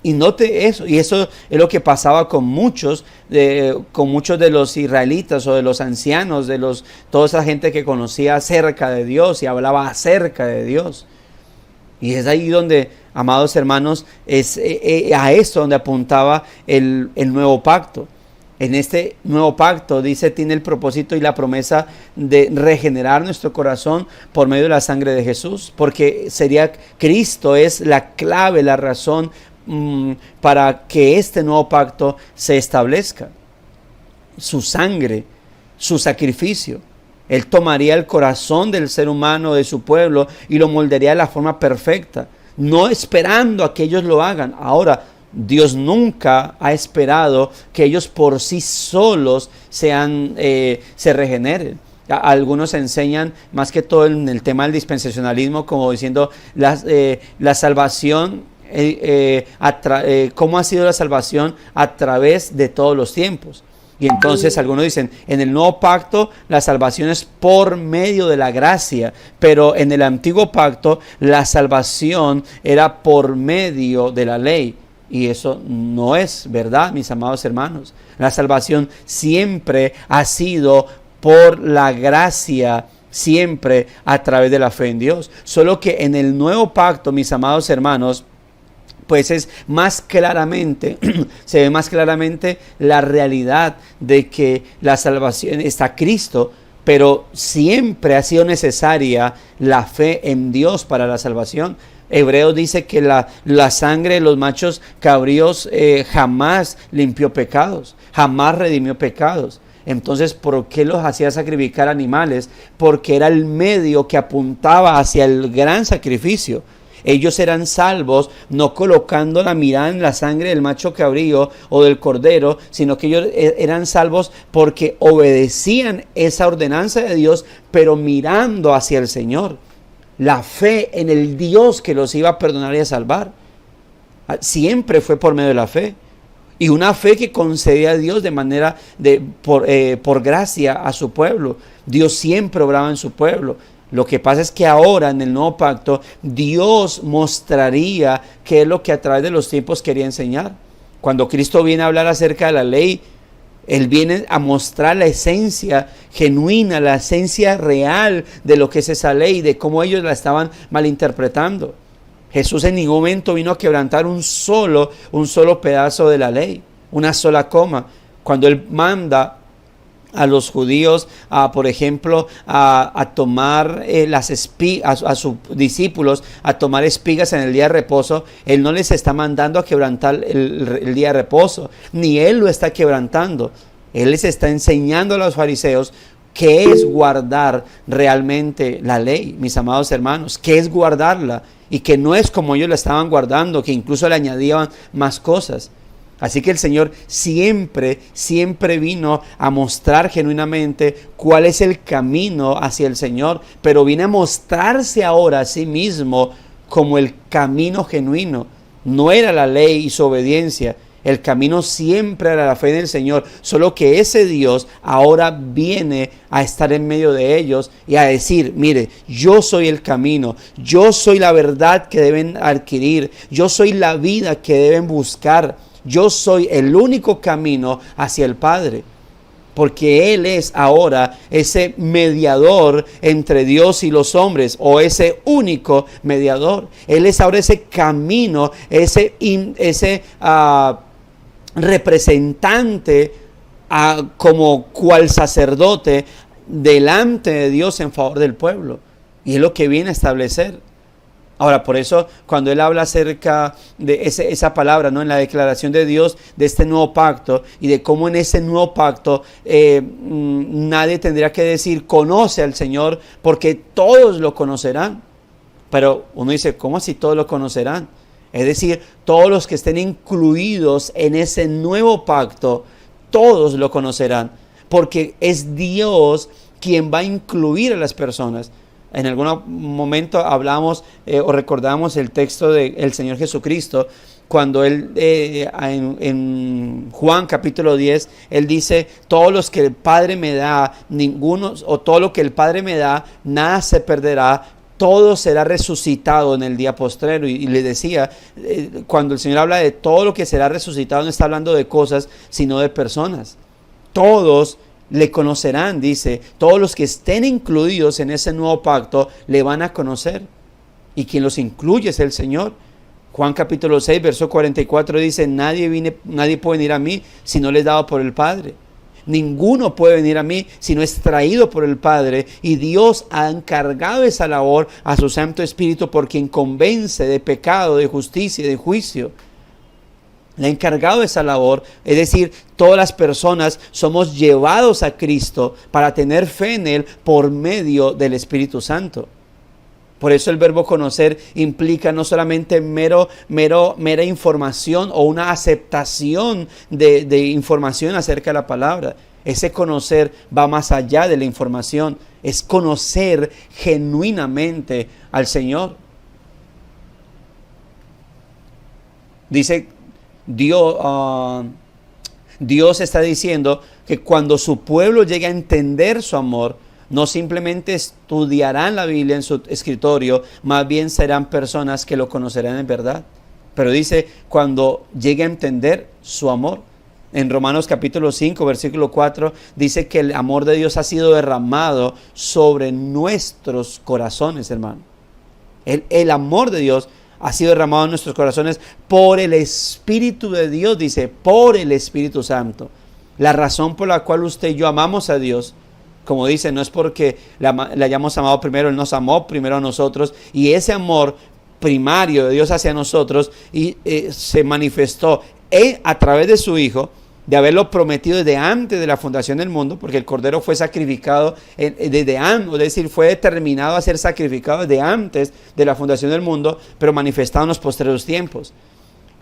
Y note eso, y eso es lo que pasaba con muchos de los israelitas o de los ancianos, toda esa gente que conocía acerca de Dios y hablaba acerca de Dios. Y es ahí donde, amados hermanos, es a esto donde apuntaba el nuevo pacto. En este nuevo pacto, dice, tiene el propósito y la promesa de regenerar nuestro corazón por medio de la sangre de Jesús, porque Cristo es la clave, la razón para que este nuevo pacto se establezca. Su sangre, su sacrificio. Él tomaría el corazón del ser humano, de su pueblo, y lo moldearía de la forma perfecta, no esperando a que ellos lo hagan. Ahora, Dios nunca ha esperado que ellos por sí solos se regeneren. Algunos enseñan, más que todo en el tema del dispensacionalismo, como diciendo la salvación, cómo ha sido la salvación a través de todos los tiempos. Y entonces algunos dicen, en el nuevo pacto la salvación es por medio de la gracia, pero en el antiguo pacto la salvación era por medio de la ley. Y eso no es verdad, mis amados hermanos. La salvación siempre ha sido por la gracia, siempre a través de la fe en Dios. Solo que en el nuevo pacto, mis amados hermanos, pues es más claramente, se ve más claramente la realidad de que la salvación está Cristo, pero siempre ha sido necesaria la fe en Dios para la salvación. Hebreos dice que la sangre de los machos cabríos jamás limpió pecados, jamás redimió pecados. Entonces, ¿por qué los hacía sacrificar animales? Porque era el medio que apuntaba hacia el gran sacrificio. Ellos eran salvos no colocando la mirada en la sangre del macho cabrío o del cordero, sino que ellos eran salvos porque obedecían esa ordenanza de Dios, pero mirando hacia el Señor. La fe en el Dios que los iba a perdonar y a salvar. Siempre fue por medio de la fe. Y una fe que concedía a Dios de manera por gracia a su pueblo. Dios siempre obraba en su pueblo. Lo que pasa es que ahora en el nuevo pacto Dios mostraría qué es lo que a través de los tiempos quería enseñar. Cuando Cristo viene a hablar acerca de la ley, Él viene a mostrar la esencia genuina, la esencia real de lo que es esa ley, de cómo ellos la estaban malinterpretando. Jesús en ningún momento vino a quebrantar un solo pedazo de la ley, una sola coma. Cuando Él manda a los judíos, por ejemplo, a tomar las espigas, a sus discípulos, a tomar espigas en el día de reposo, Él no les está mandando a quebrantar el día de reposo, ni Él lo está quebrantando. Él les está enseñando a los fariseos qué es guardar realmente la ley, mis amados hermanos, qué es guardarla, y que no es como ellos la estaban guardando, que incluso le añadían más cosas. Así que el Señor siempre vino a mostrar genuinamente cuál es el camino hacia el Señor, pero viene a mostrarse ahora a sí mismo como el camino genuino. No era la ley y su obediencia, el camino siempre era la fe en el Señor, solo que ese Dios ahora viene a estar en medio de ellos y a decir, mire, yo soy el camino, yo soy la verdad que deben adquirir, yo soy la vida que deben buscar. Yo soy el único camino hacia el Padre, porque Él es ahora ese mediador entre Dios y los hombres, o ese único mediador. Él es ahora ese camino, ese representante como cual sacerdote delante de Dios en favor del pueblo. Y es lo que viene a establecer. Ahora, por eso, cuando Él habla acerca de esa palabra, ¿no?, en la declaración de Dios de este nuevo pacto y de cómo en ese nuevo pacto nadie tendría que decir conoce al Señor, porque todos lo conocerán. Pero uno dice, ¿cómo así todos lo conocerán? Es decir, todos los que estén incluidos en ese nuevo pacto, todos lo conocerán, porque es Dios quien va a incluir a las personas. En algún momento hablamos o recordamos el texto del Señor Jesucristo, cuando Él, en Juan capítulo 10, Él dice, todos los que el Padre me da, todo lo que el Padre me da, nada se perderá, todo será resucitado en el día postrero. Y le decía, cuando el Señor habla de todo lo que será resucitado, no está hablando de cosas, sino de personas. Todos le conocerán, dice, todos los que estén incluidos en ese nuevo pacto le van a conocer, y quien los incluye es el Señor. Juan capítulo 6, verso 44 dice, nadie puede venir a mí si no le es dado por el Padre. Ninguno puede venir a mí si no es traído por el Padre, y Dios ha encargado esa labor a su Santo Espíritu, por quien convence de pecado, de justicia y de juicio. Le ha encargado esa labor, es decir, todas las personas somos llevados a Cristo para tener fe en Él por medio del Espíritu Santo. Por eso el verbo conocer implica no solamente mera información o una aceptación de información acerca de la palabra. Ese conocer va más allá de la información, es conocer genuinamente al Señor. Dice Dios está diciendo que cuando su pueblo llegue a entender su amor, no simplemente estudiarán la Biblia en su escritorio, más bien serán personas que lo conocerán en verdad. Pero dice, cuando llegue a entender su amor. En Romanos capítulo 5, versículo 4, dice que el amor de Dios ha sido derramado sobre nuestros corazones, hermano. El amor de Dios ha sido derramado en nuestros corazones por el Espíritu de Dios, dice, por el Espíritu Santo. La razón por la cual usted y yo amamos a Dios, como dice, no es porque le hayamos amado primero, Él nos amó primero a nosotros, y ese amor primario de Dios hacia nosotros se manifestó a través de su Hijo, de haberlo prometido desde antes de la fundación del mundo, porque el Cordero fue sacrificado desde antes, es decir, fue determinado a ser sacrificado desde antes de la fundación del mundo, pero manifestado en los postreros tiempos.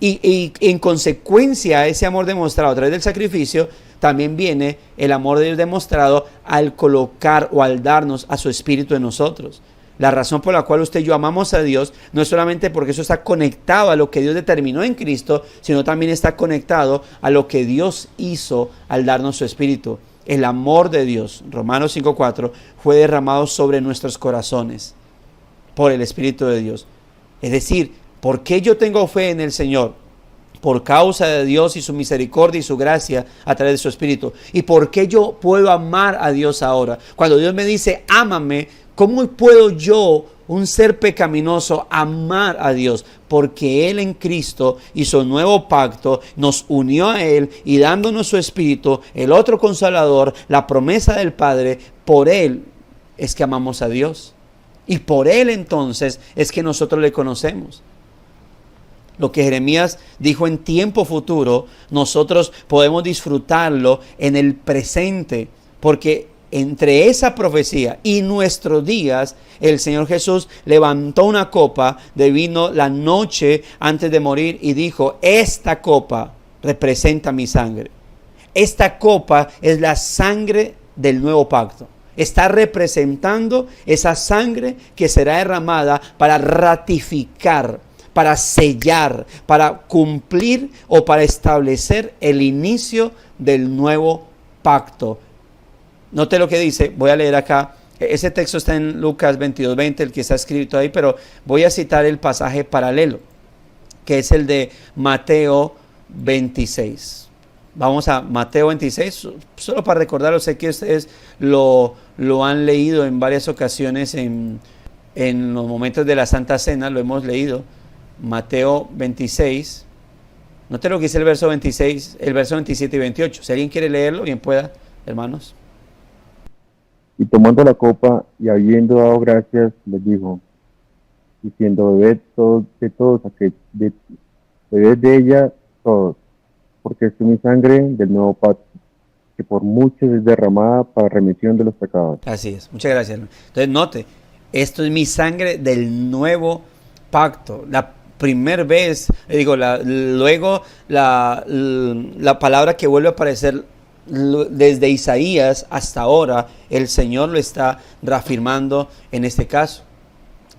Y en consecuencia a ese amor demostrado a través del sacrificio, también viene el amor de Dios demostrado al colocar o al darnos a su Espíritu en nosotros. La razón por la cual usted y yo amamos a Dios no es solamente porque eso está conectado a lo que Dios determinó en Cristo, sino también está conectado a lo que Dios hizo al darnos su Espíritu. El amor de Dios, Romanos 5:4, fue derramado sobre nuestros corazones por el Espíritu de Dios. Es decir, ¿por qué yo tengo fe en el Señor? Por causa de Dios y su misericordia y su gracia a través de su Espíritu. ¿Y por qué yo puedo amar a Dios ahora? Cuando Dios me dice, ámame, ¿cómo puedo yo, un ser pecaminoso, amar a Dios? Porque Él en Cristo hizo un nuevo pacto, nos unió a Él y dándonos su Espíritu, el otro Consolador, la promesa del Padre, por Él es que amamos a Dios. Y por Él entonces es que nosotros le conocemos. Lo que Jeremías dijo en tiempo futuro, nosotros podemos disfrutarlo en el presente, porque entre esa profecía y nuestros días, el Señor Jesús levantó una copa de vino la noche antes de morir y dijo, esta copa representa mi sangre. Esta copa es la sangre del nuevo pacto. Está representando esa sangre que será derramada para ratificar, para sellar, para cumplir o para establecer el inicio del nuevo pacto. Note lo que dice, voy a leer acá, ese texto está en Lucas 22:20, el que está escrito ahí, pero voy a citar el pasaje paralelo, que es el de Mateo 26. Vamos a Mateo 26, solo para recordarlo, sé que ustedes lo han leído en varias ocasiones en los momentos de la Santa Cena, lo hemos leído. Mateo 26, note lo que dice el verso 26, el verso 27 y 28. Si alguien quiere leerlo, bien pueda, hermanos. Y tomando la copa y habiendo dado gracias, les dijo, diciendo, bebed de ella todos, porque es mi sangre del nuevo pacto, que por muchos es derramada para remisión de los pecados. Así es, muchas gracias, hermano. Entonces note, esto es mi sangre del nuevo pacto. La primera vez, luego la palabra que vuelve a aparecer desde Isaías hasta ahora, el Señor lo está reafirmando en este caso,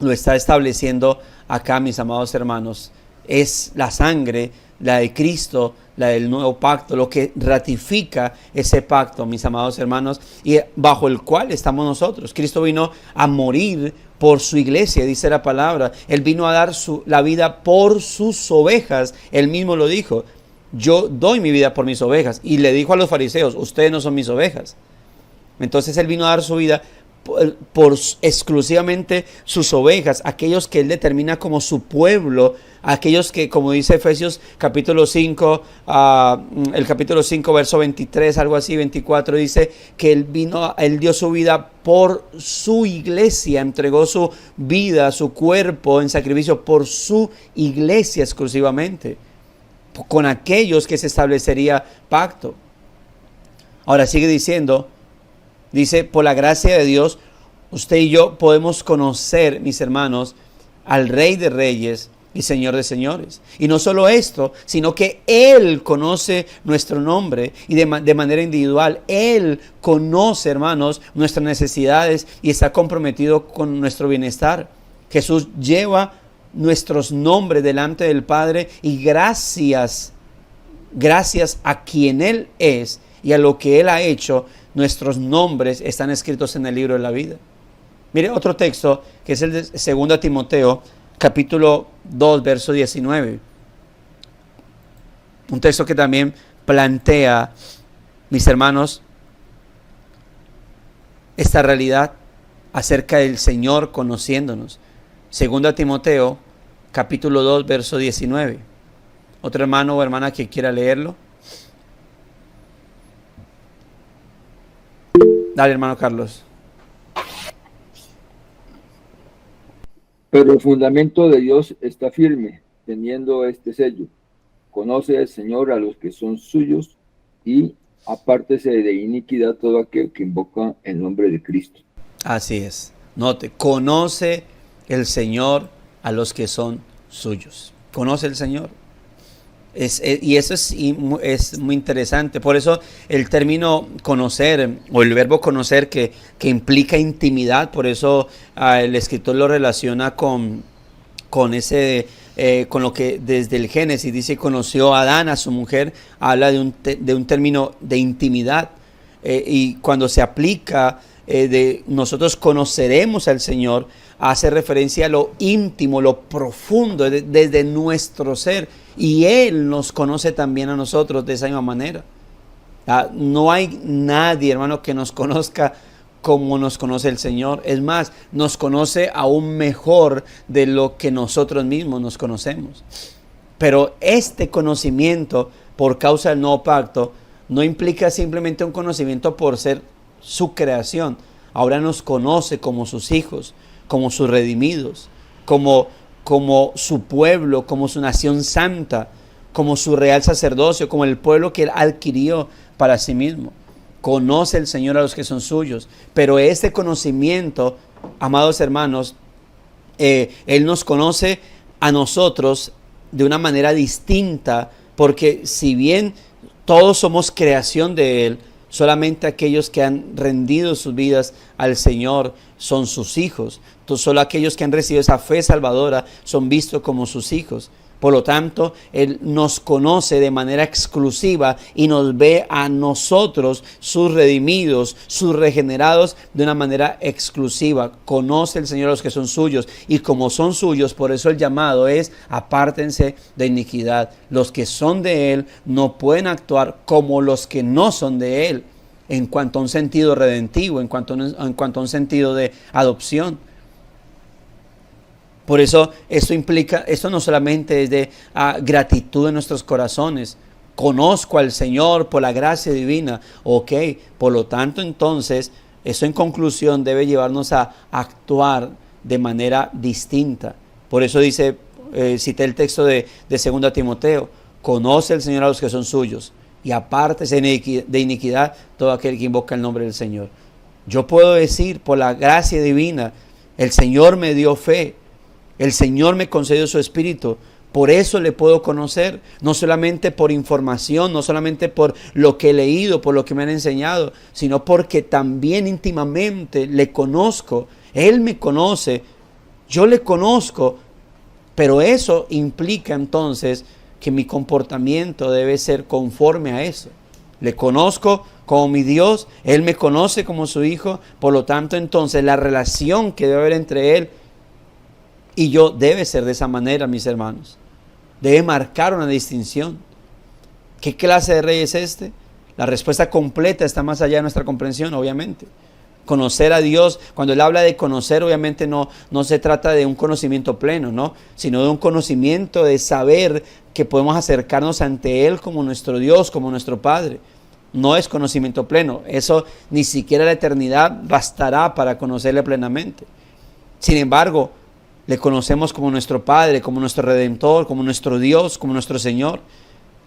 lo está estableciendo acá, mis amados hermanos. Es la sangre, la de Cristo, la del nuevo pacto, lo que ratifica ese pacto, mis amados hermanos, y bajo el cual estamos nosotros. Cristo vino a morir por su iglesia, dice la palabra. Él vino a dar la vida por sus ovejas. Él mismo lo dijo, yo doy mi vida por mis ovejas. Y le dijo a los fariseos, ustedes no son mis ovejas. Entonces Él vino a dar su vida por exclusivamente sus ovejas, aquellos que Él determina como su pueblo, aquellos que, como dice Efesios capítulo 5, el capítulo 5 verso 23, algo así, 24, dice que Él dio su vida por su iglesia, entregó su vida, su cuerpo en sacrificio por su iglesia exclusivamente, con aquellos que se establecería pacto. Ahora sigue diciendo, dice, por la gracia de Dios, usted y yo podemos conocer, mis hermanos, al Rey de Reyes y Señor de Señores. Y no solo esto, sino que Él conoce nuestro nombre y de manera individual. Él conoce, hermanos, nuestras necesidades y está comprometido con nuestro bienestar. Jesús lleva nuestros nombres delante del Padre y gracias gracias a quien Él es y a lo que Él ha hecho, nuestros nombres están escritos en el libro de la vida. Mire otro texto que es el de 2 Timoteo, capítulo 2, verso 19. Un texto que también plantea, mis hermanos, esta realidad acerca del Señor conociéndonos. 2 Timoteo, capítulo 2, verso 19. Otro hermano o hermana que quiera leerlo. Dale, hermano Carlos. Pero el fundamento de Dios está firme, teniendo este sello. Conoce el Señor a los que son suyos y apártese de iniquidad todo aquel que invoca el nombre de Cristo. Así es. Note, conoce el Señor a los que son suyos. Conoce el Señor. Y eso es muy interesante. Por eso el término conocer, o el verbo conocer, que implica intimidad, por eso el escritor lo relaciona con lo que desde el Génesis dice: conoció a Adán, a su mujer. Habla de un término de intimidad, y cuando se aplica de nosotros conoceremos al Señor, hace referencia a lo íntimo, lo profundo, desde nuestro ser, y Él nos conoce también a nosotros de esa misma manera. No hay nadie, hermano, que nos conozca como nos conoce el Señor. Es más, nos conoce aún mejor de lo que nosotros mismos nos conocemos. Pero este conocimiento, por causa del nuevo pacto, no implica simplemente un conocimiento por ser su creación. Ahora nos conoce como sus hijos, como sus redimidos, como su pueblo, como su nación santa, como su real sacerdocio, como el pueblo que Él adquirió para sí mismo. Conoce el Señor a los que son suyos, pero este conocimiento, amados hermanos, Él nos conoce a nosotros de una manera distinta, porque si bien todos somos creación de Él, solamente aquellos que han rendido sus vidas al Señor son sus hijos. Solo aquellos que han recibido esa fe salvadora son vistos como sus hijos. Por lo tanto, Él nos conoce de manera exclusiva y nos ve a nosotros, sus redimidos, sus regenerados, de una manera exclusiva. Conoce el Señor a los que son suyos, y como son suyos, por eso el llamado es: apártense de iniquidad. Los que son de Él no pueden actuar como los que no son de Él, en cuanto a un sentido redentivo, en cuanto a un sentido de adopción. Por eso esto no solamente es de gratitud en nuestros corazones. Conozco al Señor por la gracia divina. Ok, por lo tanto entonces, eso en conclusión debe llevarnos a actuar de manera distinta. Por eso dice, cité el texto de 2 Timoteo: conoce el Señor a los que son suyos y apártese de iniquidad todo aquel que invoca el nombre del Señor. Yo puedo decir, por la gracia divina, el Señor me dio fe. El Señor me concedió su Espíritu, por eso le puedo conocer, no solamente por información, no solamente por lo que he leído, por lo que me han enseñado, sino porque también íntimamente le conozco. Él me conoce, yo le conozco, pero eso implica entonces que mi comportamiento debe ser conforme a eso. Le conozco como mi Dios, Él me conoce como su Hijo, por lo tanto entonces la relación que debe haber entre Él y yo debe ser de esa manera, mis hermanos. Debe marcar una distinción. ¿Qué clase de rey es este? La respuesta completa está más allá de nuestra comprensión, obviamente. Conocer a Dios, cuando Él habla de conocer, obviamente no se trata de un conocimiento pleno, ¿no? Sino de un conocimiento, de saber que podemos acercarnos ante Él como nuestro Dios, como nuestro Padre. No es conocimiento pleno. Eso ni siquiera la eternidad bastará para conocerle plenamente. Sin embargo, le conocemos como nuestro Padre, como nuestro Redentor, como nuestro Dios, como nuestro Señor.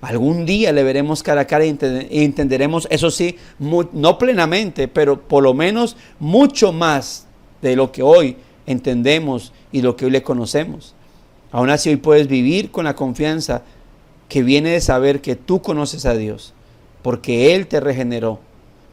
Algún día le veremos cara a cara y entenderemos, eso sí, no plenamente, pero por lo menos mucho más de lo que hoy entendemos y lo que hoy le conocemos. Aún así, hoy puedes vivir con la confianza que viene de saber que tú conoces a Dios, porque Él te regeneró,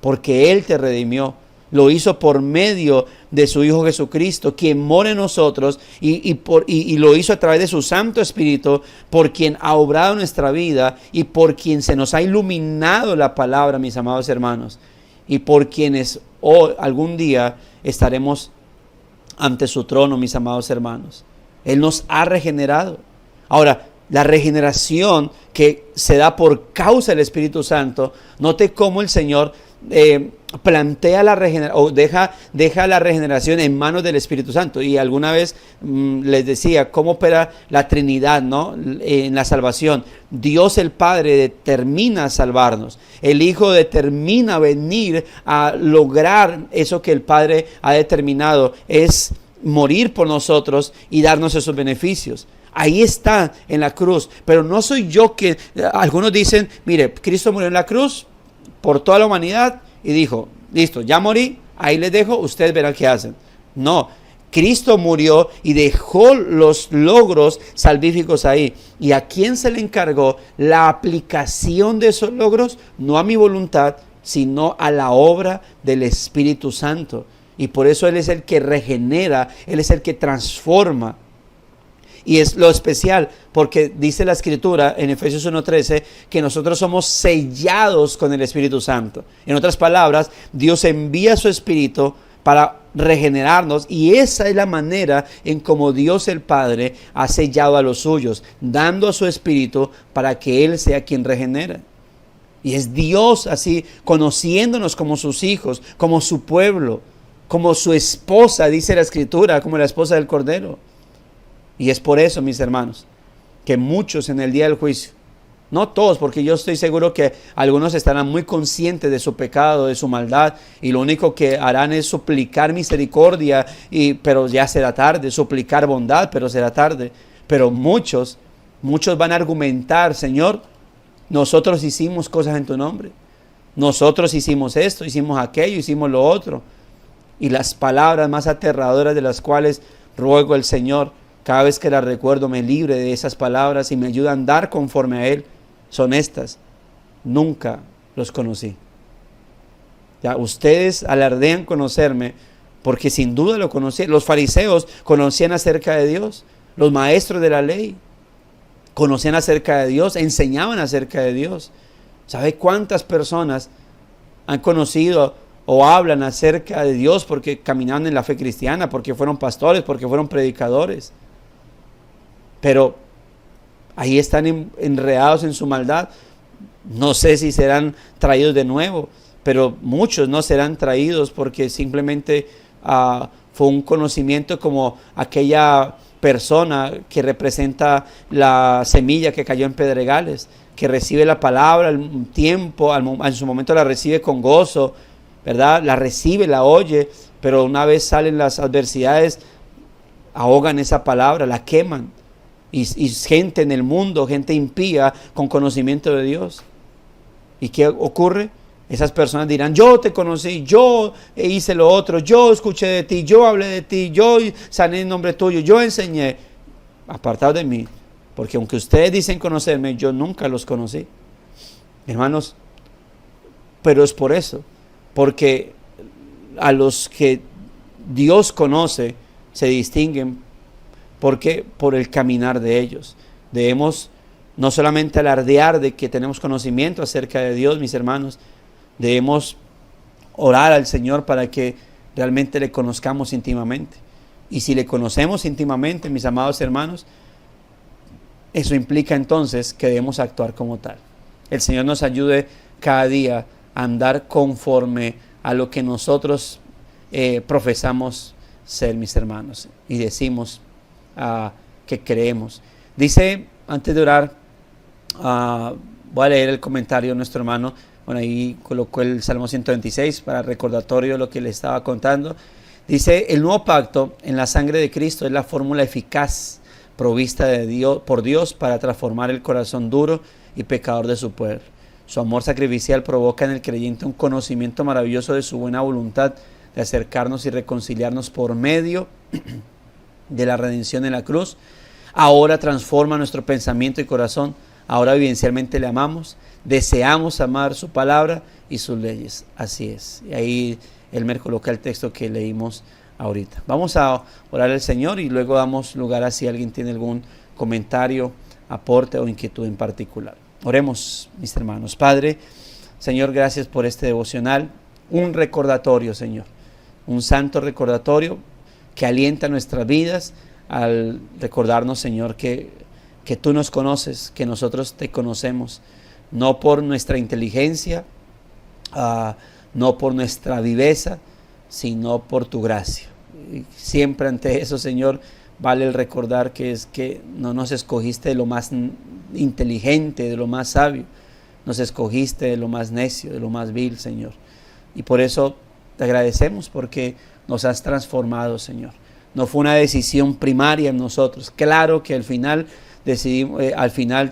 porque Él te redimió, Lo hizo por medio de su Hijo Jesucristo, quien mora en nosotros, y lo hizo a través de su Santo Espíritu, por quien ha obrado nuestra vida y por quien se nos ha iluminado la palabra, mis amados hermanos, y por quienes algún día estaremos ante su trono, mis amados hermanos. Él nos ha regenerado. Ahora, la regeneración que se da por causa del Espíritu Santo, note cómo el Señor plantea la regeneración, o deja la regeneración en manos del Espíritu Santo. Y alguna vez les decía cómo opera la Trinidad, ¿no? En la salvación. Dios el Padre determina salvarnos. El Hijo determina venir a lograr eso que el Padre ha determinado, es morir por nosotros y darnos esos beneficios. Ahí está en la cruz. Pero no soy yo que... Algunos dicen, mire, Cristo murió en la cruz por toda la humanidad y dijo, listo, ya morí, ahí les dejo, ustedes verán qué hacen. No, Cristo murió y dejó los logros salvíficos ahí. ¿Y a quién se le encargó la aplicación de esos logros? No a mi voluntad, sino a la obra del Espíritu Santo. Y por eso Él es el que regenera, Él es el que transforma. Y es lo especial, porque dice la Escritura en Efesios 1:13 que nosotros somos sellados con el Espíritu Santo. En otras palabras, Dios envía su Espíritu para regenerarnos, y esa es la manera en cómo Dios el Padre ha sellado a los suyos, dando a su Espíritu para que Él sea quien regenera. Y es Dios así, conociéndonos como sus hijos, como su pueblo, como su esposa, dice la Escritura, como la esposa del Cordero. Y es por eso, mis hermanos, que muchos en el día del juicio, no todos, porque yo estoy seguro que algunos estarán muy conscientes de su pecado, de su maldad, y lo único que harán es suplicar misericordia, pero ya será tarde, suplicar bondad, pero será tarde. Pero muchos van a argumentar, Señor, nosotros hicimos cosas en tu nombre, nosotros hicimos esto, hicimos aquello, hicimos lo otro. Y las palabras más aterradoras de las cuales ruego al Señor, cada vez que las recuerdo, me libre de esas palabras y me ayuda a andar conforme a Él, son estas: nunca los conocí. Ya, ustedes alardean conocerme, porque sin duda lo conocían. Los fariseos conocían acerca de Dios, los maestros de la ley conocían acerca de Dios, enseñaban acerca de Dios. ¿Sabe cuántas personas han conocido o hablan acerca de Dios porque caminaron en la fe cristiana, porque fueron pastores, porque fueron predicadores? Pero ahí están enredados en su maldad. No sé si serán traídos de nuevo, pero muchos no serán traídos porque simplemente fue un conocimiento como aquella persona que representa la semilla que cayó en pedregales, que recibe la palabra al tiempo, en su momento la recibe con gozo, ¿verdad? La recibe, la oye, pero una vez salen las adversidades, ahogan esa palabra, la queman. Y gente en el mundo, gente impía con conocimiento de Dios. ¿Y qué ocurre? Esas personas dirán, yo te conocí, yo hice lo otro, yo escuché de ti, yo hablé de ti, yo sané en nombre tuyo, yo enseñé. Apartados de mí, porque aunque ustedes dicen conocerme, yo nunca los conocí. Hermanos, pero es por eso, porque a los que Dios conoce se distinguen. ¿Por qué? Por el caminar de ellos. Debemos no solamente alardear de que tenemos conocimiento acerca de Dios, mis hermanos, debemos orar al Señor para que realmente le conozcamos íntimamente. Y si le conocemos íntimamente, mis amados hermanos, eso implica entonces que debemos actuar como tal. El Señor nos ayude cada día a andar conforme a lo que nosotros profesamos ser, mis hermanos, y decimos que creemos. Dice, antes de orar, voy a leer el comentario de nuestro hermano. Bueno, ahí colocó el Salmo 126 para recordatorio de lo que le estaba contando. Dice, el nuevo pacto en la sangre de Cristo es la fórmula eficaz provista de Dios, por Dios para transformar el corazón duro y pecador de su pueblo. Su amor sacrificial provoca en el creyente un conocimiento maravilloso de su buena voluntad de acercarnos y reconciliarnos por medio de la redención en la cruz. Ahora transforma nuestro pensamiento y corazón. Ahora vivencialmente le amamos, deseamos amar su palabra y sus leyes. Así es. Y ahí Elmer coloca el texto que leímos ahorita. Vamos a orar al Señor y luego damos lugar a si alguien tiene algún comentario, aporte o inquietud en particular. Oremos, mis hermanos. Padre, Señor, gracias por este devocional, un recordatorio, Señor, un santo recordatorio que alienta nuestras vidas al recordarnos, Señor, que tú nos conoces, que nosotros te conocemos, no por nuestra inteligencia, no por nuestra viveza, sino por tu gracia. Y siempre ante eso, Señor, vale el recordar que es que no nos escogiste de lo más inteligente, de lo más sabio, nos escogiste de lo más necio, de lo más vil, Señor. Y por eso te agradecemos porque nos has transformado, Señor. No fue una decisión primaria en nosotros. Claro que al final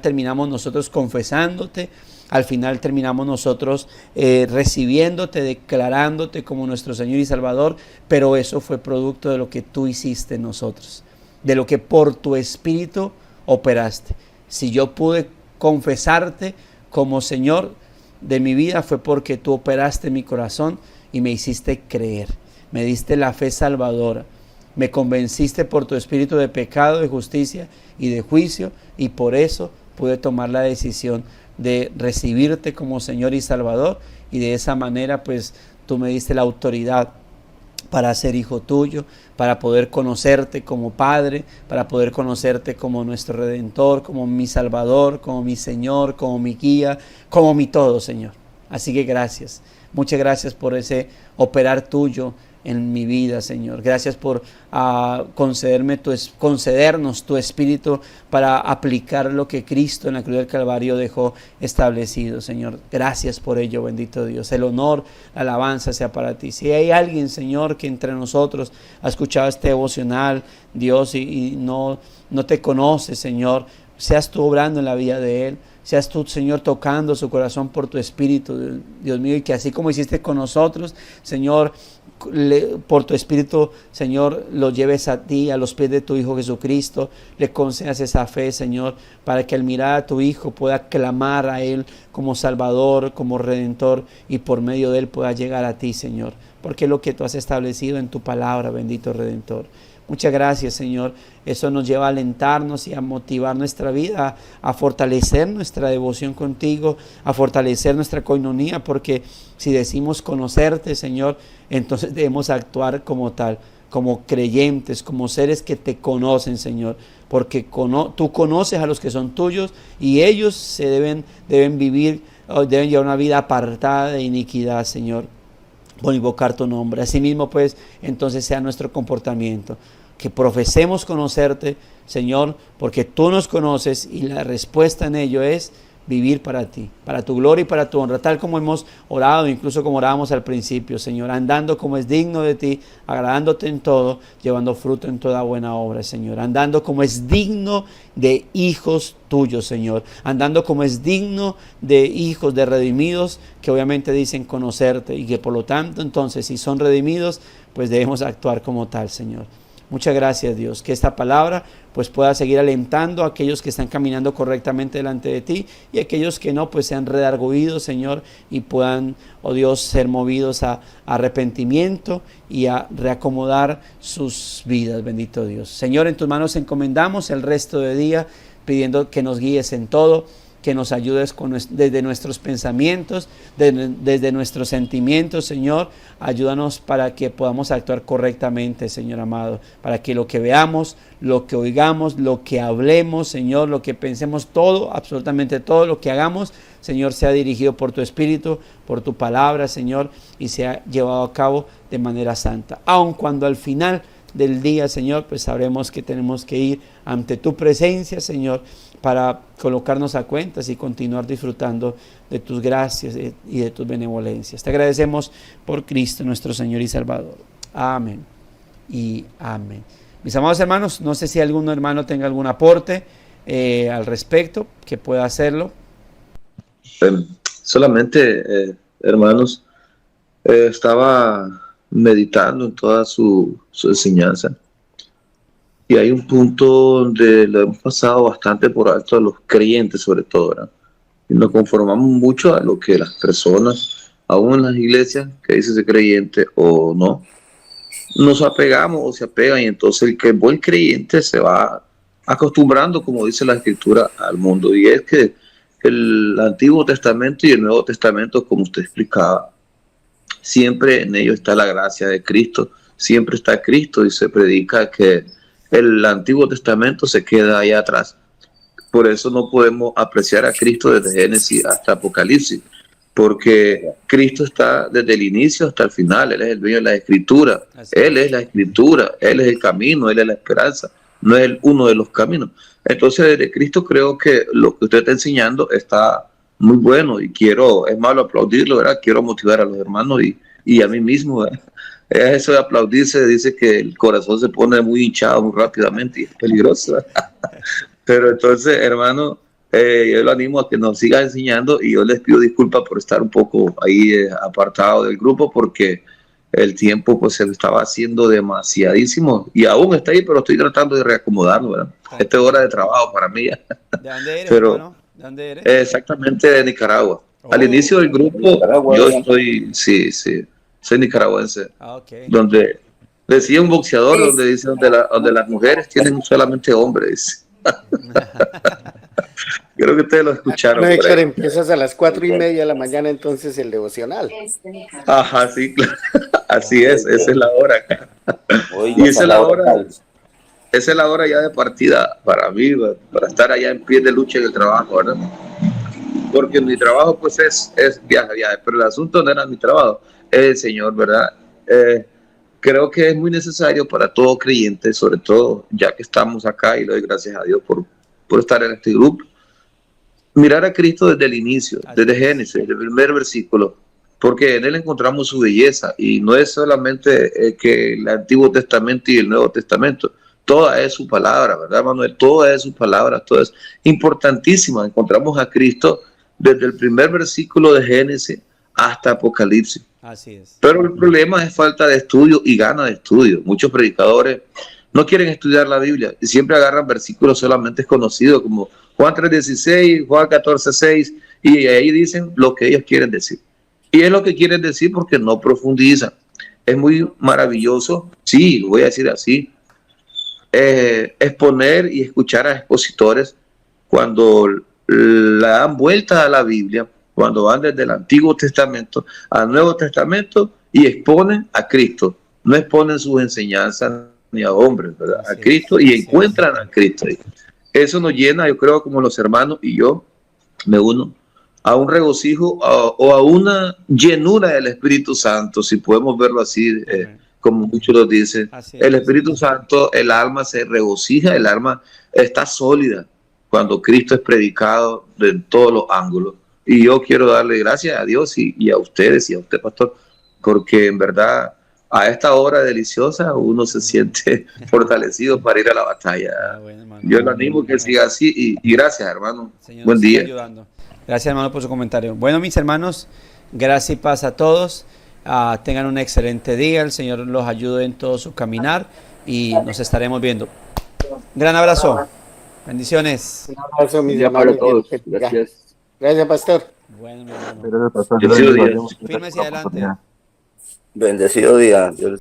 terminamos nosotros confesándote, al final terminamos nosotros recibiéndote, declarándote como nuestro Señor y Salvador, pero eso fue producto de lo que tú hiciste en nosotros, de lo que por tu Espíritu operaste. Si yo pude confesarte como Señor de mi vida fue porque tú operaste en mi corazón y me hiciste creer, me diste la fe salvadora, me convenciste por tu Espíritu de pecado, de justicia y de juicio, y por eso pude tomar la decisión de recibirte como Señor y Salvador, y de esa manera pues tú me diste la autoridad para ser hijo tuyo, para poder conocerte como Padre, para poder conocerte como nuestro Redentor, como mi Salvador, como mi Señor, como mi guía, como mi todo, Señor. Así que gracias, muchas gracias por ese operar tuyo en mi vida, Señor. Gracias por concedernos tu Espíritu para aplicar lo que Cristo en la cruz del Calvario dejó establecido, Señor. Gracias por ello, bendito Dios. El honor, la alabanza sea para ti. Si hay alguien, Señor, que entre nosotros ha escuchado este devocional, Dios, y no te conoce, Señor, seas tú obrando en la vida de él. Seas tú, Señor, tocando su corazón por tu Espíritu, Dios mío, y que así como hiciste con nosotros, Señor, por tu Espíritu, Señor, lo lleves a ti, a los pies de tu Hijo Jesucristo, le concedas esa fe, Señor, para que al mirar a tu Hijo pueda clamar a Él como Salvador, como Redentor, y por medio de Él pueda llegar a ti, Señor, porque es lo que tú has establecido en tu palabra, bendito Redentor. Muchas gracias, Señor. Eso nos lleva a alentarnos y a motivar nuestra vida, a fortalecer nuestra devoción contigo, a fortalecer nuestra coinonía, porque si decimos conocerte, Señor, entonces debemos actuar como tal, como creyentes, como seres que te conocen, Señor, porque tú conoces a los que son tuyos y ellos deben vivir, deben llevar una vida apartada de iniquidad, Señor, por invocar tu nombre. Asimismo, pues, entonces sea nuestro comportamiento, que profesemos conocerte, Señor, porque tú nos conoces y la respuesta en ello es vivir para ti, para tu gloria y para tu honra, tal como hemos orado, incluso como orábamos al principio, Señor, andando como es digno de ti, agradándote en todo, llevando fruto en toda buena obra, Señor, andando como es digno de hijos tuyos, Señor, andando como es digno de hijos de redimidos, que obviamente dicen conocerte y que por lo tanto, entonces, si son redimidos, pues debemos actuar como tal, Señor. Muchas gracias, Dios, que esta palabra pues pueda seguir alentando a aquellos que están caminando correctamente delante de ti y aquellos que no, pues sean redarguidos, Señor, y puedan, oh Dios, ser movidos a arrepentimiento y a reacomodar sus vidas, bendito Dios. Señor, en tus manos encomendamos el resto del día, pidiendo que nos guíes en todo, que nos ayudes desde nuestros pensamientos, desde nuestros sentimientos, Señor. Ayúdanos para que podamos actuar correctamente, Señor amado, para que lo que veamos, lo que oigamos, lo que hablemos, Señor, lo que pensemos, todo, absolutamente todo lo que hagamos, Señor, sea dirigido por tu Espíritu, por tu palabra, Señor, y sea llevado a cabo de manera santa. Aun cuando al final del día, Señor, pues sabremos que tenemos que ir ante tu presencia, Señor, para colocarnos a cuentas y continuar disfrutando de tus gracias y de tus benevolencias. Te agradecemos por Cristo nuestro Señor y Salvador. Amén y amén. Mis amados hermanos, no sé si algún hermano tenga algún aporte al respecto, que pueda hacerlo. Solamente, hermanos, estaba meditando en toda su enseñanza. Y hay un punto donde lo hemos pasado bastante por alto a los creyentes, sobre todo, ¿verdad? Y nos conformamos mucho a lo que las personas aún en las iglesias que dice ser creyente o no, nos apegamos o se apegan, y entonces el que es buen creyente se va acostumbrando, como dice la Escritura, al mundo. Y es que el Antiguo Testamento y el Nuevo Testamento, como usted explicaba, siempre en ellos está la gracia de Cristo, siempre está Cristo, y se predica que el Antiguo Testamento se queda allá atrás. Por eso no podemos apreciar a Cristo desde Génesis hasta Apocalipsis, porque Cristo está desde el inicio hasta el final. Él es el dueño de la Escritura, Él es la Escritura, Él es el camino, Él es la esperanza, no es uno de los caminos. Entonces, desde Cristo creo que lo que usted está enseñando está muy bueno, y es malo aplaudirlo, ¿verdad? Quiero motivar a los hermanos y a mí mismo, ¿verdad? Eso de aplaudirse dice que el corazón se pone muy hinchado muy rápidamente y es peligroso, ¿verdad? Pero entonces, hermano, yo lo animo a que nos siga enseñando, y yo les pido disculpas por estar un poco ahí apartado del grupo, porque el tiempo pues se me estaba haciendo demasiadísimo, y aún está ahí, pero estoy tratando de reacomodarlo, ¿verdad? Esta es hora de trabajo para mí. ¿De dónde eres, pero, hermano? ¿De dónde eres? Exactamente, de Nicaragua. Al inicio del grupo, yo sí, soy nicaragüense. Okay. Donde decía un boxeador, donde dice donde las mujeres tienen solamente hombres. Creo que ustedes lo escucharon. No, Héctor, empiezas a las 4:30 de la mañana entonces el devocional. Ajá, sí, claro. Así es, esa es la hora. Y esa es la hora ya de partida para mí, para estar allá en pie de lucha en el trabajo, ¿verdad? Porque mi trabajo pues es viaje, pero el asunto no era mi trabajo, es el Señor, ¿verdad? Creo que es muy necesario para todo creyente, sobre todo ya que estamos acá, y le doy gracias a Dios por estar en este grupo, mirar a Cristo desde el inicio, desde Génesis, desde el primer versículo, porque en él encontramos su belleza, y no es solamente que el Antiguo Testamento y el Nuevo Testamento, toda es su palabra, ¿verdad, Manuel? Toda es su palabra, toda es importantísima. Encontramos a Cristo desde el primer versículo de Génesis hasta Apocalipsis. Así es. Pero el problema es falta de estudio y gana de estudio. Muchos predicadores no quieren estudiar la Biblia y siempre agarran versículos solamente conocidos, como Juan 3:16, Juan 14:6, y ahí dicen lo que ellos quieren decir. Y es lo que quieren decir porque no profundizan. Es muy maravilloso, sí, lo voy a decir así, exponer y escuchar a expositores cuando le dan vuelta a la Biblia, cuando van desde el Antiguo Testamento al Nuevo Testamento y exponen a Cristo, no exponen sus enseñanzas ni a hombres, ¿verdad? A Cristo, y encuentran a Cristo. Eso nos llena, yo creo, como los hermanos, y yo me uno a un regocijo o a una llenura del Espíritu Santo, si podemos verlo así, como muchos lo dicen. El Espíritu Santo, el alma se regocija, el alma está sólida cuando Cristo es predicado de todos los ángulos. Y yo quiero darle gracias a Dios y a ustedes y a usted, pastor, porque en verdad a esta hora deliciosa uno se siente fortalecido para ir a la batalla. Yo lo animo que siga así, y gracias, hermano. Señor, buen día. Ayudando. Gracias, hermano, por su comentario. Bueno, mis hermanos, gracias y paz a todos. Tengan un excelente día. El Señor los ayude en todo su caminar y nos estaremos viendo. Gran abrazo. Bendiciones. Un abrazo, mis hermanos. hermanos. Para todos. Gracias. Gracias, pastor. Bueno, mi hermano. Gracias, pastor. Bendecido día. Firme hacia adelante. Bendecido día. Dios